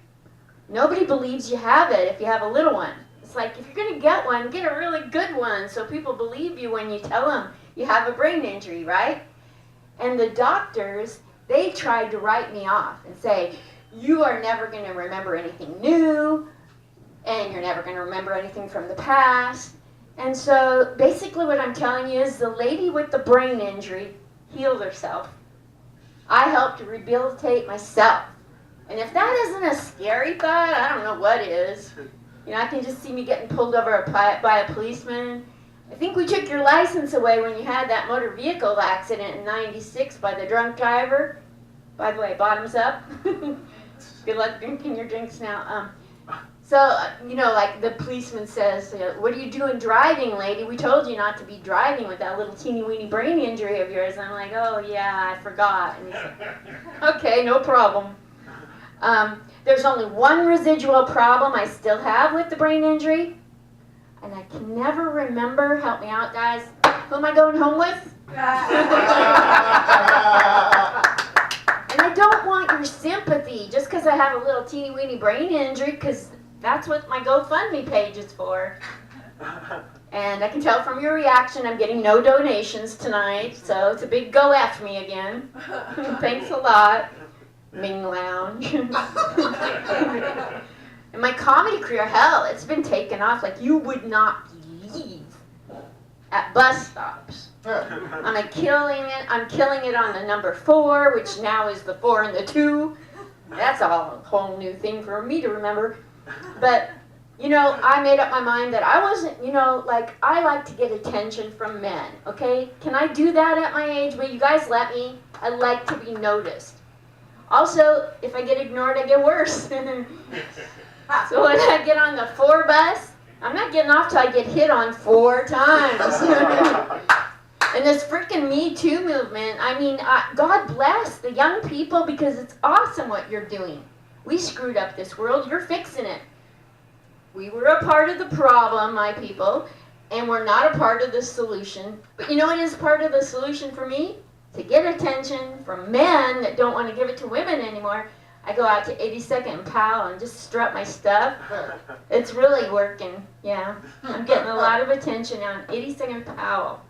Nobody believes you have it if you have a little one. It's like, if you're going to get one, get a really good one so people believe you when you tell them you have a brain injury, right? And the doctors, they tried to write me off and say, you are never going to remember anything new, and you're never going to remember anything from the past. And so basically what I'm telling you is the lady with the brain injury healed herself. I helped rehabilitate myself. And if that isn't a scary thought, I don't know what is. You know, I can just see me getting pulled over by a policeman. I think we took your license away when you had that motor vehicle accident in '96 by the drunk driver. By the way, bottoms up. Good luck drinking your drinks now. Like the policeman says, what are you doing driving, lady? We told you not to be driving with that little teeny-weeny brain injury of yours. And I'm like, oh, yeah, I forgot. And he's like, okay, no problem. There's only one residual problem I still have with the brain injury. And I can never remember, help me out, guys, who am I going home with? And I don't want your sympathy just because I have a little teeny-weeny brain injury, because that's what my GoFundMe page is for. And I can tell from your reaction I'm getting no donations tonight, so it's a big go F me again. Thanks a lot, Ming Lounge. And my comedy career, hell, it's been taken off like you would not believe at bus stops. I'm killing it on the number 4, which now is the 4 and the 2. That's a whole new thing for me to remember. But, I made up my mind that I wasn't, I like to get attention from men, okay? Can I do that at my age? Will you guys let me? I like to be noticed. Also, if I get ignored, I get worse. So when I get on the 4 bus, I'm not getting off till I get hit on 4 times. And this freaking Me Too movement, God bless the young people, because it's awesome what you're doing. We screwed up this world, you're fixing it. We were a part of the problem, my people, and we're not a part of the solution. But you know what is part of the solution for me? to get attention from men that don't want to give it to women anymore, I go out to 82nd and Powell and just strut my stuff. It's really working, yeah. I'm getting a lot of attention on 82nd and Powell.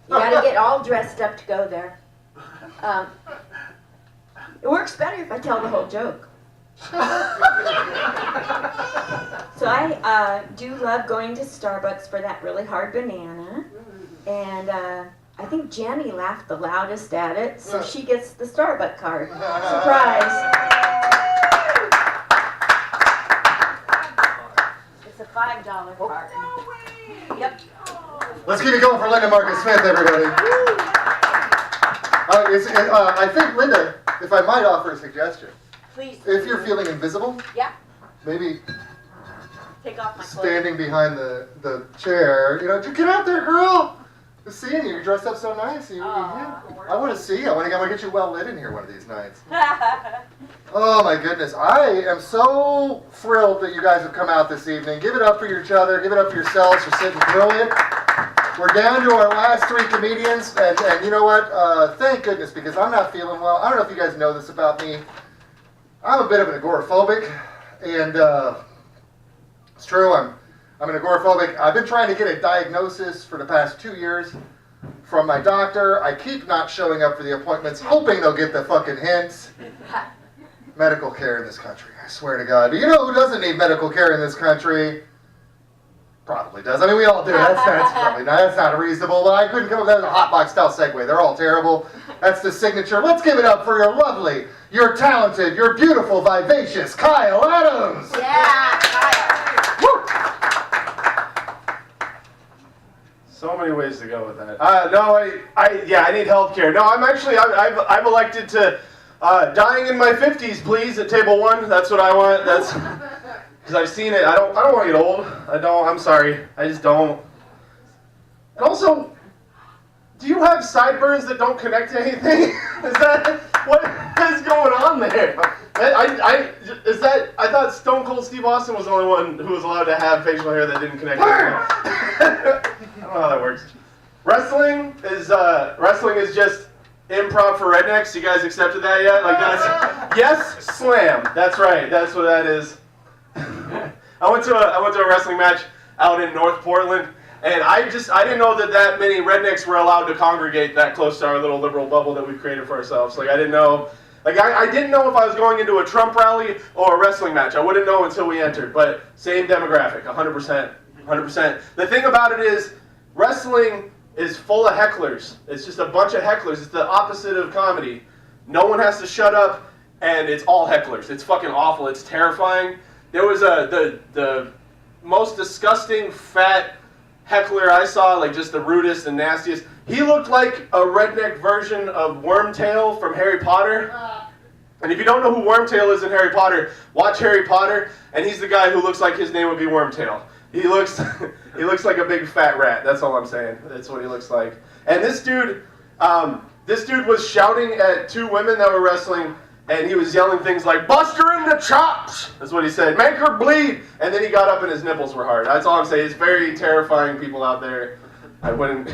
You gotta get all dressed up to go there. It works better if I tell the whole joke. So I do love going to Starbucks for that really hard banana. And I think Jenny laughed the loudest at it, so she gets the Starbucks card. Surprise! It's a $5 card. Yep. Let's keep it going for Linda Marcus Smith, everybody. I think, Linda, if I might offer a suggestion. Please. If you're feeling invisible, Yeah. maybe Take off my clothes. standing behind the chair, get out there, girl. Just seeing you, you're dressed up so nice. Yeah. I want to see you. I want to get you well lit in here one of these nights. Oh my goodness. I am so thrilled that you guys have come out this evening. Give it up for each other. Give it up for yourselves for sitting through it. We're down to our last 3 comedians, and you know what? Thank goodness, because I'm not feeling well. I don't know if you guys know this about me. I'm a bit of an agoraphobic, and it's true. I'm an agoraphobic. I've been trying to get a diagnosis for the past 2 years from my doctor. I keep not showing up for the appointments, hoping they'll get the fucking hints. Medical care in this country, I swear to God. But you know who doesn't need medical care in this country? Probably does. I mean, we all do. That's probably not. That's not reasonable. But I couldn't come up with that as a HotBox style segue. They're all terrible. That's the signature. Let's give it up for your lovely, your talented, your beautiful, vivacious Kyle Adams. Yeah, Kyle. So many ways to go with that. I need health care. No, I've elected to dying in my 50s, please, at table 1. That's what I want. That's because I've seen it. I don't want to get old. I'm sorry. I just don't. And also, do you have sideburns that don't connect to anything? Is that what is going on there? I thought Stone Cold Steve Austin was the only one who was allowed to have facial hair that didn't connect to anything. I don't know how that works. Wrestling is just improv for rednecks. You guys accepted that yet? Like that's yes, slam. That's right. That's what that is. I went to a wrestling match out in North Portland, and I didn't know that many rednecks were allowed to congregate that close to our little liberal bubble that we've created for ourselves. Like I didn't know. I didn't know if I was going into a Trump rally or a wrestling match. I wouldn't know until we entered. But same demographic, 100%. 100%. The thing about it is, wrestling is full of hecklers. It's just a bunch of hecklers. It's the opposite of comedy. No one has to shut up, and it's all hecklers. It's fucking awful. It's terrifying. There was the most disgusting fat heckler I saw, like just the rudest and nastiest. He looked like a redneck version of Wormtail from Harry Potter. And if you don't know who Wormtail is in Harry Potter, watch Harry Potter, and he's the guy who looks like his name would be Wormtail. He looks like a big fat rat. That's all I'm saying. That's what he looks like. And this dude was shouting at 2 women that were wrestling, and he was yelling things like, "Bust her in the chops!" That's what he said. "Make her bleed!" And then he got up and his nipples were hard. That's all I'm saying. It's very terrifying, people out there. I wouldn't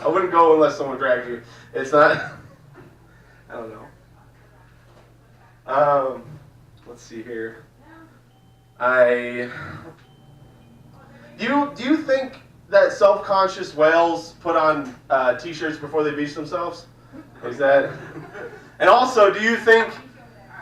go unless someone dragged you. It's not. I don't know. Let's see here. Do you think that self-conscious whales put on t-shirts before they beach themselves? Is that? And also, do you think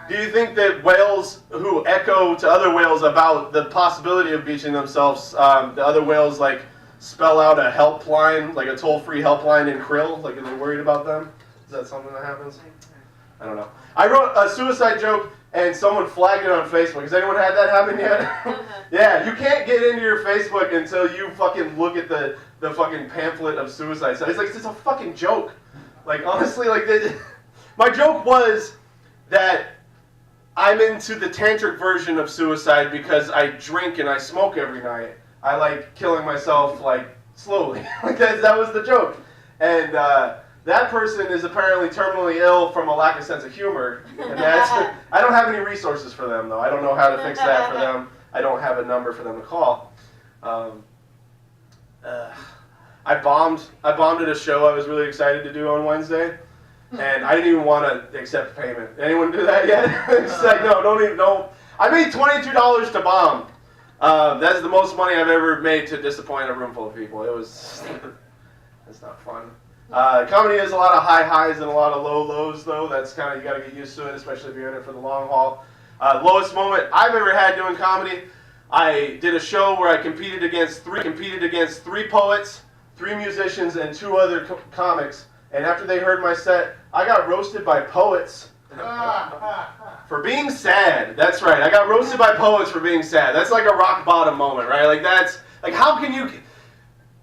that whales who echo to other whales about the possibility of beaching themselves, the other whales like spell out a helpline, like a toll-free helpline in krill? Like, are they worried about them? Is that something that happens? I don't know. I wrote a suicide joke and someone flagged it on Facebook. Has anyone had that happen yet? Yeah, you can't get into your Facebook until you fucking look at the fucking pamphlet of suicide. So it's like, it's a fucking joke. Like, honestly, like, my joke was that I'm into the tantric version of suicide because I drink and I smoke every night. I like killing myself, like, slowly. Like, that was the joke. And that person is apparently terminally ill from a lack of sense of humor. And I don't have any resources for them, though. I don't know how to fix that for them. I don't have a number for them to call. I bombed at a show I was really excited to do on Wednesday, and I didn't even want to accept payment. Anyone do that yet? It's like, no, don't. I made $22 to bomb. That's the most money I've ever made to disappoint a room full of people. It was, it's not fun. Comedy has a lot of high highs and a lot of low lows, though. That's kind of, you got to get used to it, especially if you're in it for the long haul. Lowest moment I've ever had doing comedy, I did a show where I competed against three poets, 3 musicians, and 2 other comics. And after they heard my set, I got roasted by poets for being sad. That's right. I got roasted by poets for being sad. That's like a rock bottom moment, right? Like that's like, how can you?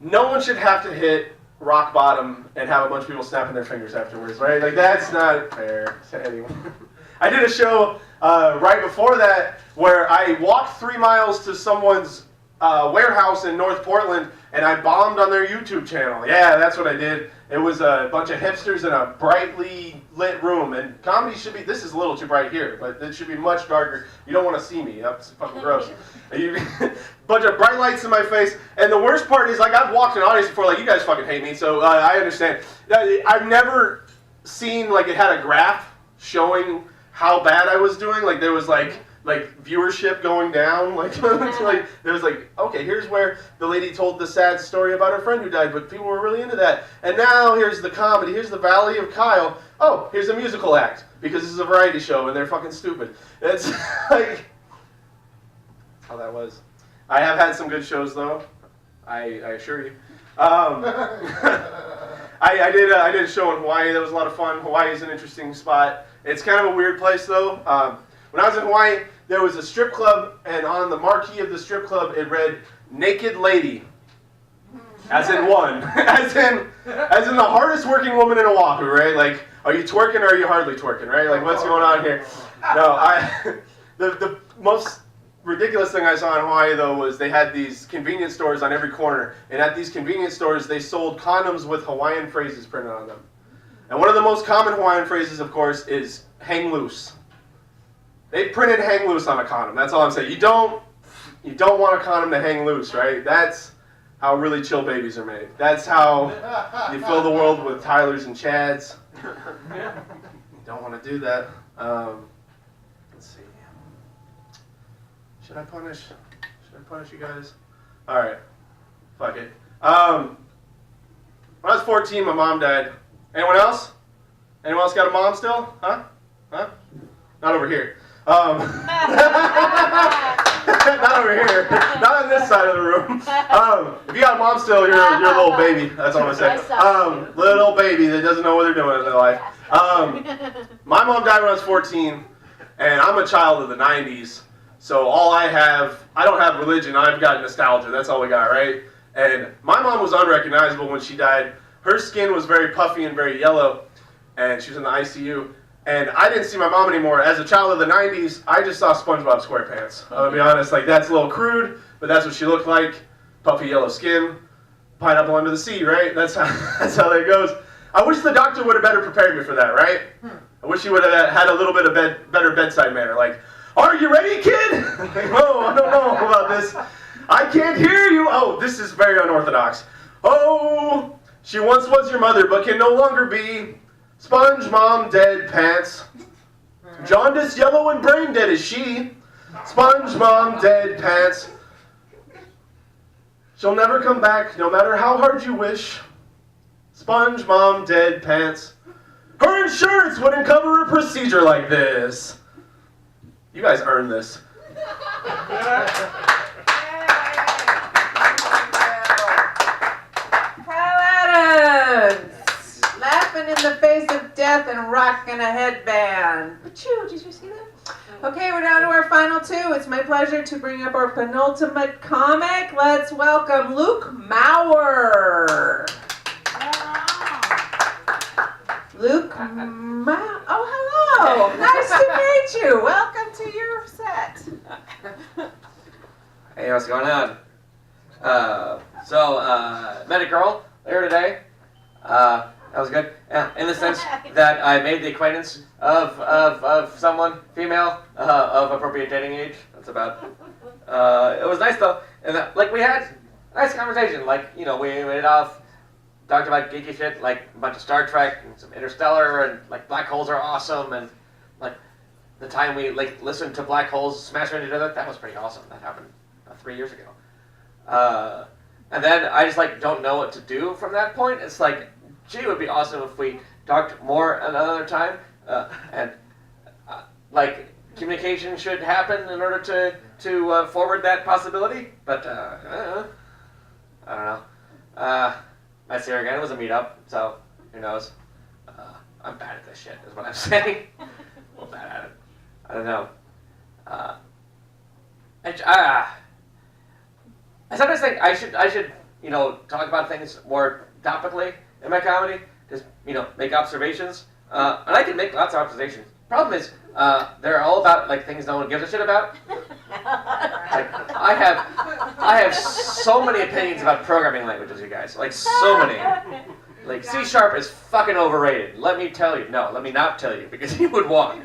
No one should have to hit rock bottom and have a bunch of people snapping their fingers afterwards, right? Like that's not fair to anyone. I did a show right before that where I walked 3 miles to someone's warehouse in North Portland and I bombed on their YouTube channel. Yeah, that's what I did. It was a bunch of hipsters in a brightly lit room, and comedy should be, this is a little too bright here, but it should be much darker. You don't want to see me. That's fucking gross. Bunch of bright lights in my face, and the worst part is, like, I've walked in an audience before, like, you guys fucking hate me, so I understand. I've never seen, like, it had a graph showing how bad I was doing. Like, there was, like viewership going down, like there was like, okay, here's where the lady told the sad story about her friend who died, but people were really into that. And now here's the comedy, here's the Valley of Kyle. Oh, here's a musical act because this is a variety show and they're fucking stupid. It's like how that was. I have had some good shows though, I assure you. I did a show in Hawaii that was a lot of fun. Hawaii is an interesting spot. It's kind of a weird place though. When I was in Hawaii, there was a strip club, and on the marquee of the strip club, it read "Naked Lady," as in one, as in the hardest working woman in Oahu, right? Like, are you twerking or are you hardly twerking, right? Like, what's going on here? No, the most ridiculous thing I saw in Hawaii though was they had these convenience stores on every corner, and at these convenience stores, they sold condoms with Hawaiian phrases printed on them. And one of the most common Hawaiian phrases, of course, is "hang loose." They printed "hang loose" on a condom. That's all I'm saying. You don't want a condom to hang loose, right? That's how really chill babies are made. That's how you fill the world with Tylers and Chads. You don't want to do that. Let's see. Should I punish you guys? All right. Fuck it. When I was 14, my mom died. Anyone else? Anyone else got a mom still? Huh? Not over here. Not over here. Not on this side of the room. If you got a mom still, you're a little baby. That's all I'm gonna say. Little baby that doesn't know what they're doing in their life. My mom died when I was 14, and I'm a child of the 90s. So I don't have religion. I've got nostalgia. That's all we got, right? And my mom was unrecognizable when she died. Her skin was very puffy and very yellow, and she was in the ICU. And I didn't see my mom anymore. As a child of the 90s, I just saw SpongeBob SquarePants. I'm gonna be honest, like that's a little crude, but that's what she looked like. Puffy yellow skin, pineapple under the sea, right? That's how that goes. I wish the doctor would have better prepared me for that, right? I wish he would have had a little bit of better bedside manner. Like, are you ready, kid? Oh, I don't know about this. I can't hear you. Oh, this is very unorthodox. Oh, she once was your mother, but can no longer be. Sponge mom dead pants. Jaundice yellow and brain dead is she. Sponge mom dead pants. She'll never come back no matter how hard you wish. Sponge mom dead pants. Her insurance wouldn't cover a procedure like this. You guys earned this. Laughing in the face of death and rocking a headband. Achoo, did you see that? Okay, we're down to our final 2. It's my pleasure to bring up our penultimate comic. Let's welcome Luke Maurer. Luke Maurer. Oh, hello. Nice to meet you. Welcome to your set. Hey, what's going on? Met a girl later today. That was good. Yeah, in the sense that I made the acquaintance of someone, female, of appropriate dating age. That's about. It was nice though, and we had a nice conversation. Like, we made it off talked about geeky shit, like a bunch of Star Trek and some Interstellar, and like black holes are awesome, and like the time we like listened to black holes smash into each other, that was pretty awesome. That happened 3 years ago. And then I just like don't know what to do from that point. It's like, gee, it would be awesome if we talked more another time, and like communication should happen in order to forward that possibility. But I don't know. Nice to hear again. It was a meetup, so who knows? I'm bad at this shit, is what I'm saying. I'm bad at it. I don't know. I sometimes think I should talk about things more topically in my comedy. Just make observations, and I can make lots of observations. Problem is, they're all about like things no one gives a shit about. Like I have so many opinions about programming languages, you guys. Like so many. Like C# is fucking overrated. Let me tell you. No, let me not tell you because you would walk.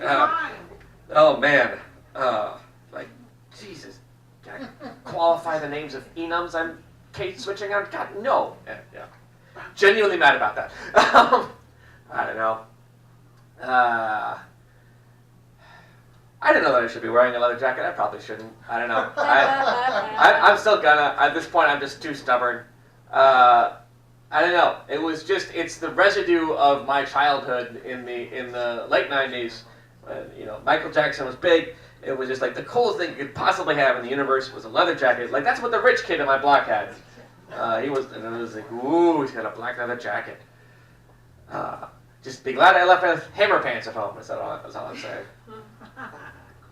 Oh man. Like Jesus. Can I qualify the names of enums I'm case switching on? God, no. Yeah. Genuinely mad about that. I don't know. I didn't know that I should be wearing a leather jacket. I probably shouldn't. I don't know. I'm still gonna. At this point, I'm just too stubborn. I don't know. It's the residue of my childhood in the late '90s. When, Michael Jackson was big. It was just like the coolest thing you could possibly have in the universe was a leather jacket. Like that's what the rich kid in my block had. And it was like, ooh, he's got a black leather jacket. Just be glad I left with hammer pants at home. That's all I'm saying.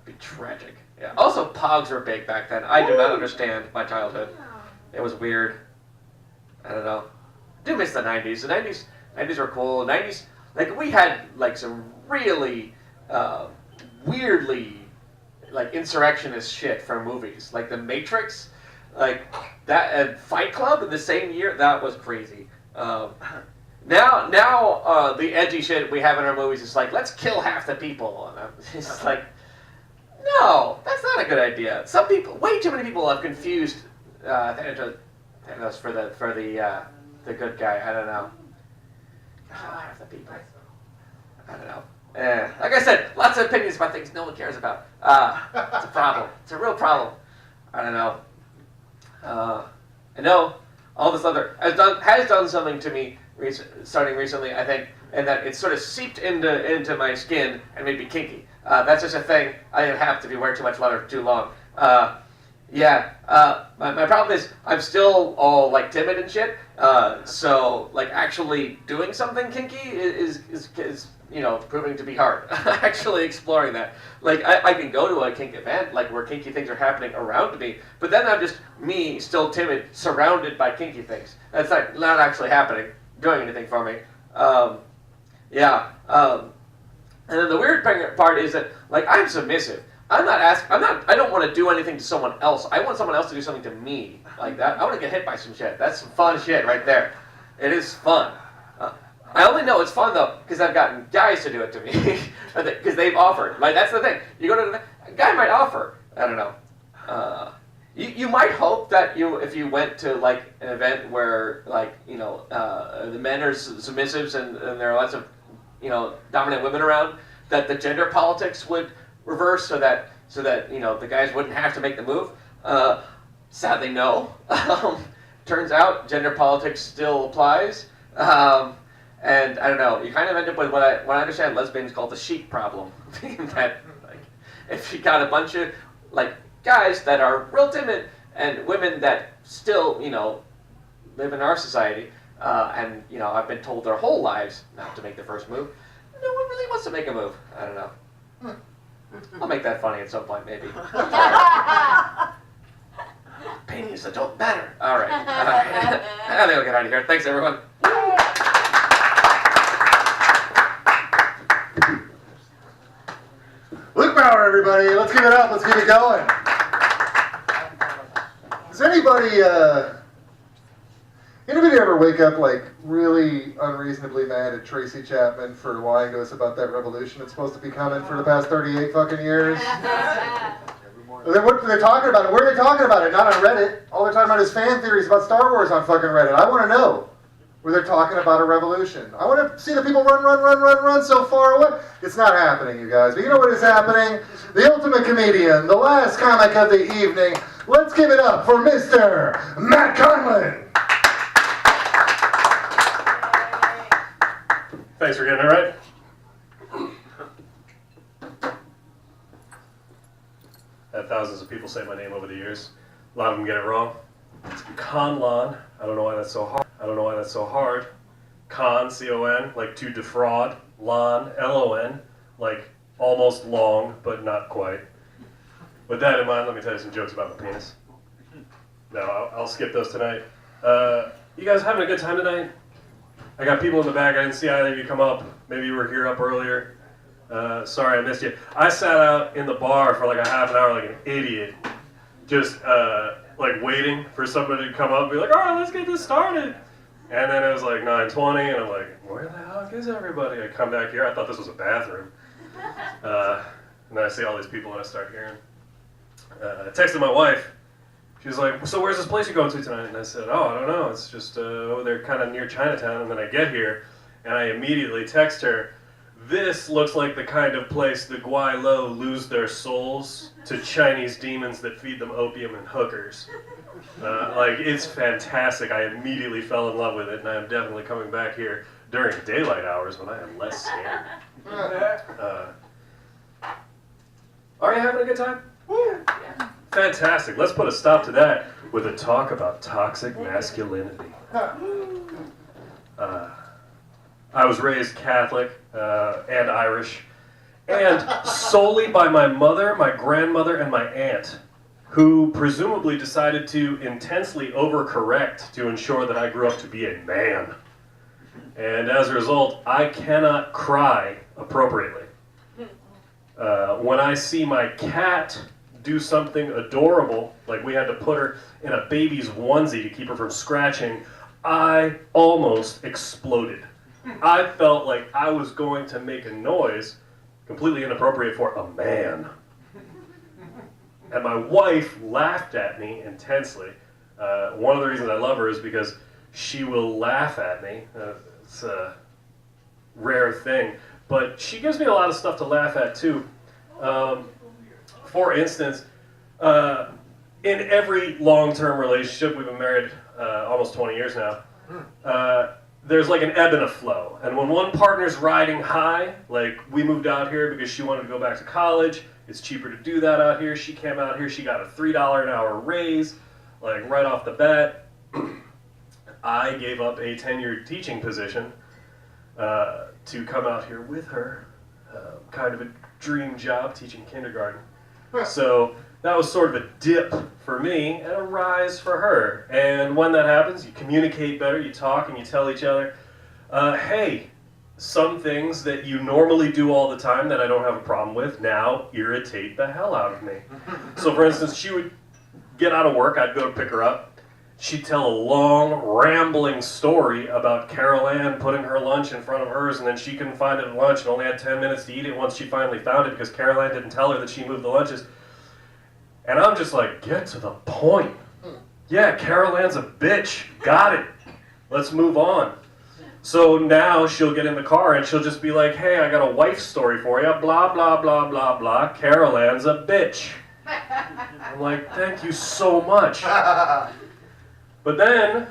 Be tragic. Yeah. Also, pogs were big back then. I do not understand my childhood. It was weird. I don't know. I do miss the 90s. The 90s were cool. 90s, like we had like some really weirdly like insurrectionist shit from movies, like The Matrix, like that, and Fight Club in the same year. That was crazy. Now, the edgy shit we have in our movies is like, let's kill half the people. And it's just like, no, that's not a good idea. Some people, way too many people have confused Thanos for the good guy. I don't know. Kill half the people. I don't know. Like I said, lots of opinions about things no one cares about. It's a problem. It's a real problem. I don't know. I know all this other has done something to me starting recently, I think, and that it's sort of seeped into my skin and made me kinky. That's just a thing. I didn't have to be wearing too much leather for too long. My problem is I'm still all like timid and shit. So like actually doing something kinky is proving to be hard. Actually exploring that. Like I can go to a kink event like where kinky things are happening around me, but then I'm just me still timid, surrounded by kinky things. That's not actually happening, doing anything for me. And then the weird part is that like I'm submissive. I don't want to do anything to someone else. I want someone else to do something to me like that. I want to get hit by some shit. That's some fun shit right there. It is fun. I only know it's fun though because I've gotten guys to do it to me because they've offered. Like that's the thing. You go to a guy might offer. I don't know. You might hope that if you went to like an event where like the men are submissives and there are lots of dominant women around, that the gender politics would reverse so that the guys wouldn't have to make the move. Sadly, no. Turns out gender politics still applies. And I don't know. You kind of end up with what I understand lesbians call the sheep problem. That like if you got a bunch of like guys that are real timid and women that still live in our society, and I've been told their whole lives not to make the first move. No one really wants to make a move. I don't know. I'll make that funny at some point, maybe. Opinions that don't matter. All right. I think I'll get out of here. Thanks, everyone. Luke Bauer, everybody. Let's give it up. Let's keep it going. Does anybody ever wake up like really unreasonably mad at Tracy Chapman for lying to us about that revolution that's supposed to be coming for the past 38 fucking years? They're talking about it. Where are they talking about it? Not on Reddit. All they're talking about is fan theories about Star Wars on fucking Reddit. I want to know. where they're talking about a revolution. I want to see the people run so far away. It's not happening, you guys. But you know what is happening? The ultimate comedian, the last comic of the evening. Let's give it up for Mr. Matt Conlon. Thanks for getting it right. Had thousands of people say my name over the years. A lot of them get it wrong. It's Conlon. I don't know why that's so hard. Con, C-O-N, like to defraud. Lon, L-O-N, like almost long, but not quite. With that in mind, let me tell you some jokes about my penis. No, I'll skip those tonight. You guys having a good time tonight? I got people in the back. I didn't see either of you come up. Maybe you were here up earlier. Sorry, I missed you. I sat out in the bar for like a half an hour like an idiot. Just like waiting for somebody to come up and be like, all right, let's get this started. And then it was like 9:20 and I'm like, where the hell is everybody? I come back here. I thought this was a bathroom. And then I see all these people and I start hearing. I texted my wife. She was like, so where's this place you're going to tonight? And I said, oh, I don't know. It's just over there kind of near Chinatown. And then I get here, and I immediately text her, this looks like the kind of place the Gwai Lo lose their souls to Chinese demons that feed them opium and hookers. Like, it's fantastic. I immediately fell in love with it, and I am definitely coming back here during daylight hours when I am less scared. Are you having a good time? Yeah. Fantastic. Let's put a stop to that with a talk about toxic masculinity. I was raised Catholic and Irish, and solely by my mother, my grandmother, and my aunt, who presumably decided to intensely overcorrect to ensure that I grew up to be a man. And as a result, I cannot cry appropriately. When I see my cat do something adorable, like we had to put her in a baby's onesie to keep her from scratching, I almost exploded. I felt like I was going to make a noise completely inappropriate for a man. And my wife laughed at me intensely. One of the reasons I love her is because she will laugh at me. It's a rare thing. But she gives me a lot of stuff to laugh at too. For instance, in every long-term relationship, we've been married almost 20 years now, there's like an ebb and a flow. And when one partner's riding high, like we moved out here because she wanted to go back to college, it's cheaper to do that out here. She came out here, she got a $3 an hour raise, like right off the bat. I gave up a tenured teaching position to come out here with her, kind of a dream job teaching kindergarten. So that was sort of a dip for me and a rise for her. And when that happens, you communicate better, you talk and you tell each other, hey, some things that you normally do all the time that I don't have a problem with now irritate the hell out of me. So for instance, she would get out of work, I'd go to pick her up. She'd tell a long, rambling story about Carol Ann putting her lunch in front of hers, and then she couldn't find it at lunch and only had 10 minutes to eat it once she finally found it because Carol Ann didn't tell her that she moved the lunches. And I'm just like, get to the point. Yeah, Carol Ann's a bitch. Got it. Let's move on. So now she'll get in the car and she'll just be like, hey, I got a wife story for you. Blah, blah, blah, blah, blah. Carol Ann's a bitch. I'm like, thank you so much. But then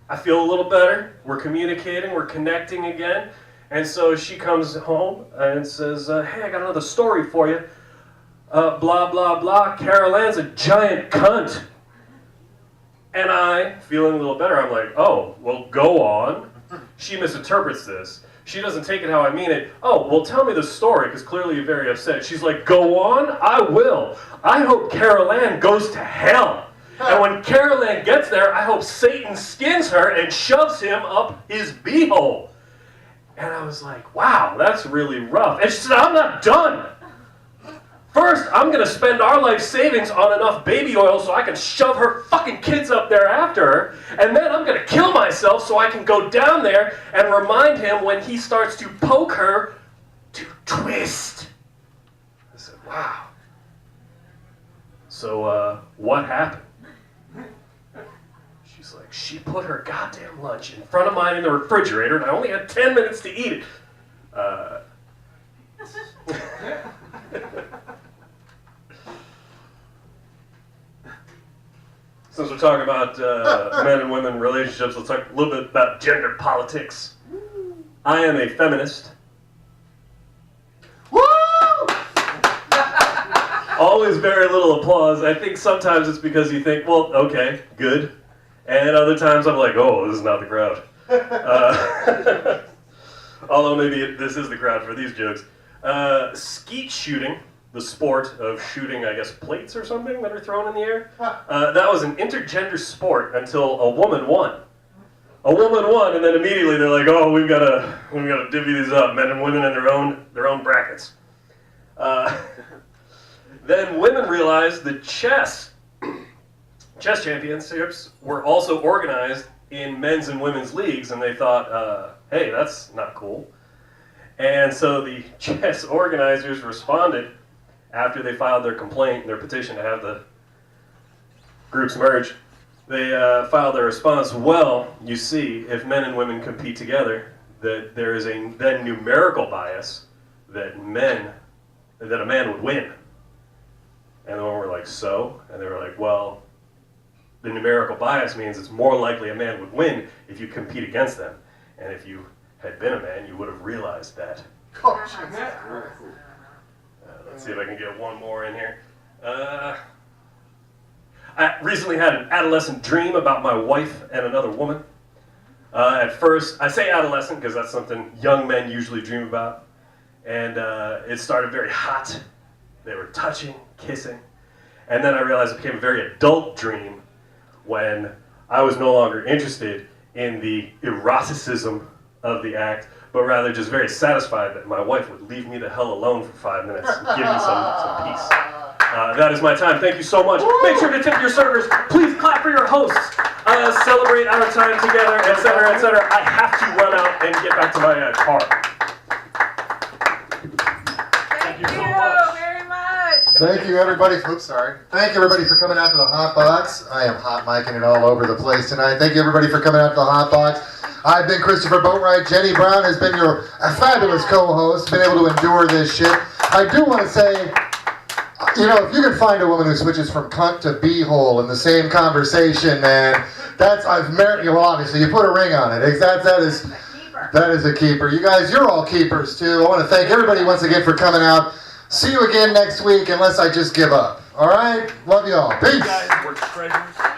I feel a little better. We're communicating, we're connecting again. And so she comes home and says, hey, I got another story for you. Blah, blah, blah. Carol Ann's a giant cunt. And I, feeling a little better, I'm like, oh, well, go on. She misinterprets this. She doesn't take it how I mean it. Oh, well, tell me the story, because clearly you're very upset. She's like, go on? I will. I hope Carol Ann goes to hell. And when Carol Ann gets there, I hope Satan skins her and shoves him up his beehole. And I was like, wow, that's really rough. And she said, I'm not done. First, I'm going to spend our life savings on enough baby oil so I can shove her fucking kids up there after her. And then I'm going to kill myself so I can go down there and remind him when he starts to poke her to twist. I said, wow. So, what happened? She's It's like, she put her goddamn lunch in front of mine in the refrigerator, and I only had 10 minutes to eat it. Since we're talking about men and women relationships, let's talk a little bit about gender politics. I am a feminist. Woo! Always very little applause. I think sometimes it's because you think, well, okay, good. And other times I'm like, oh, this is not the crowd. Although maybe this is the crowd for these jokes. Skeet shooting, the sport of shooting, I guess, plates or something that are thrown in the air. That was an intergender sport until a woman won. A woman won, and then immediately they're like, oh, we've got to divvy these up, men and women in their own brackets. Then women realized that chess championships were also organized in men's and women's leagues, and they thought, hey, that's not cool. And so the chess organizers responded after they filed their complaint, their petition to have the groups merge. They filed their response, well, you see, if men and women compete together, that there is a then numerical bias that a man would win. And then we're like, so? And they were like, well, the numerical bias means it's more likely a man would win if you compete against them. And if you had been a man, you would have realized that. Let's see if I can get one more in here. I recently had an adolescent dream about my wife and another woman. At first, I say adolescent because that's something young men usually dream about. And it started very hot. They were touching, kissing. And then I realized it became a very adult dream when I was no longer interested in the eroticism of the act, but rather just very satisfied that my wife would leave me the hell alone for 5 minutes and give me some peace. That is my time. Thank you so much. Make sure to tip your servers. Please clap for your hosts. Celebrate our time together, etc., etc. I have to run out and get back to my car. Thank you very much. Thank you, everybody. Oops, sorry. Thank you, everybody, for coming out to the HotBox. I am hot micing it all over the place tonight. Thank you, everybody, for coming out to the HotBox. I've been Christopher Boatright. Jenny Brown has been your fabulous co-host, been able to endure this shit. I do want to say, you know, if you can find a woman who switches from cunt to beehole in the same conversation, man, I've married you. Well, obviously, you put a ring on it. That is a keeper. You guys, you're all keepers, too. I want to thank everybody once again for coming out. See you again next week, unless I just give up. All right? Love you all. Peace. You guys were treasures.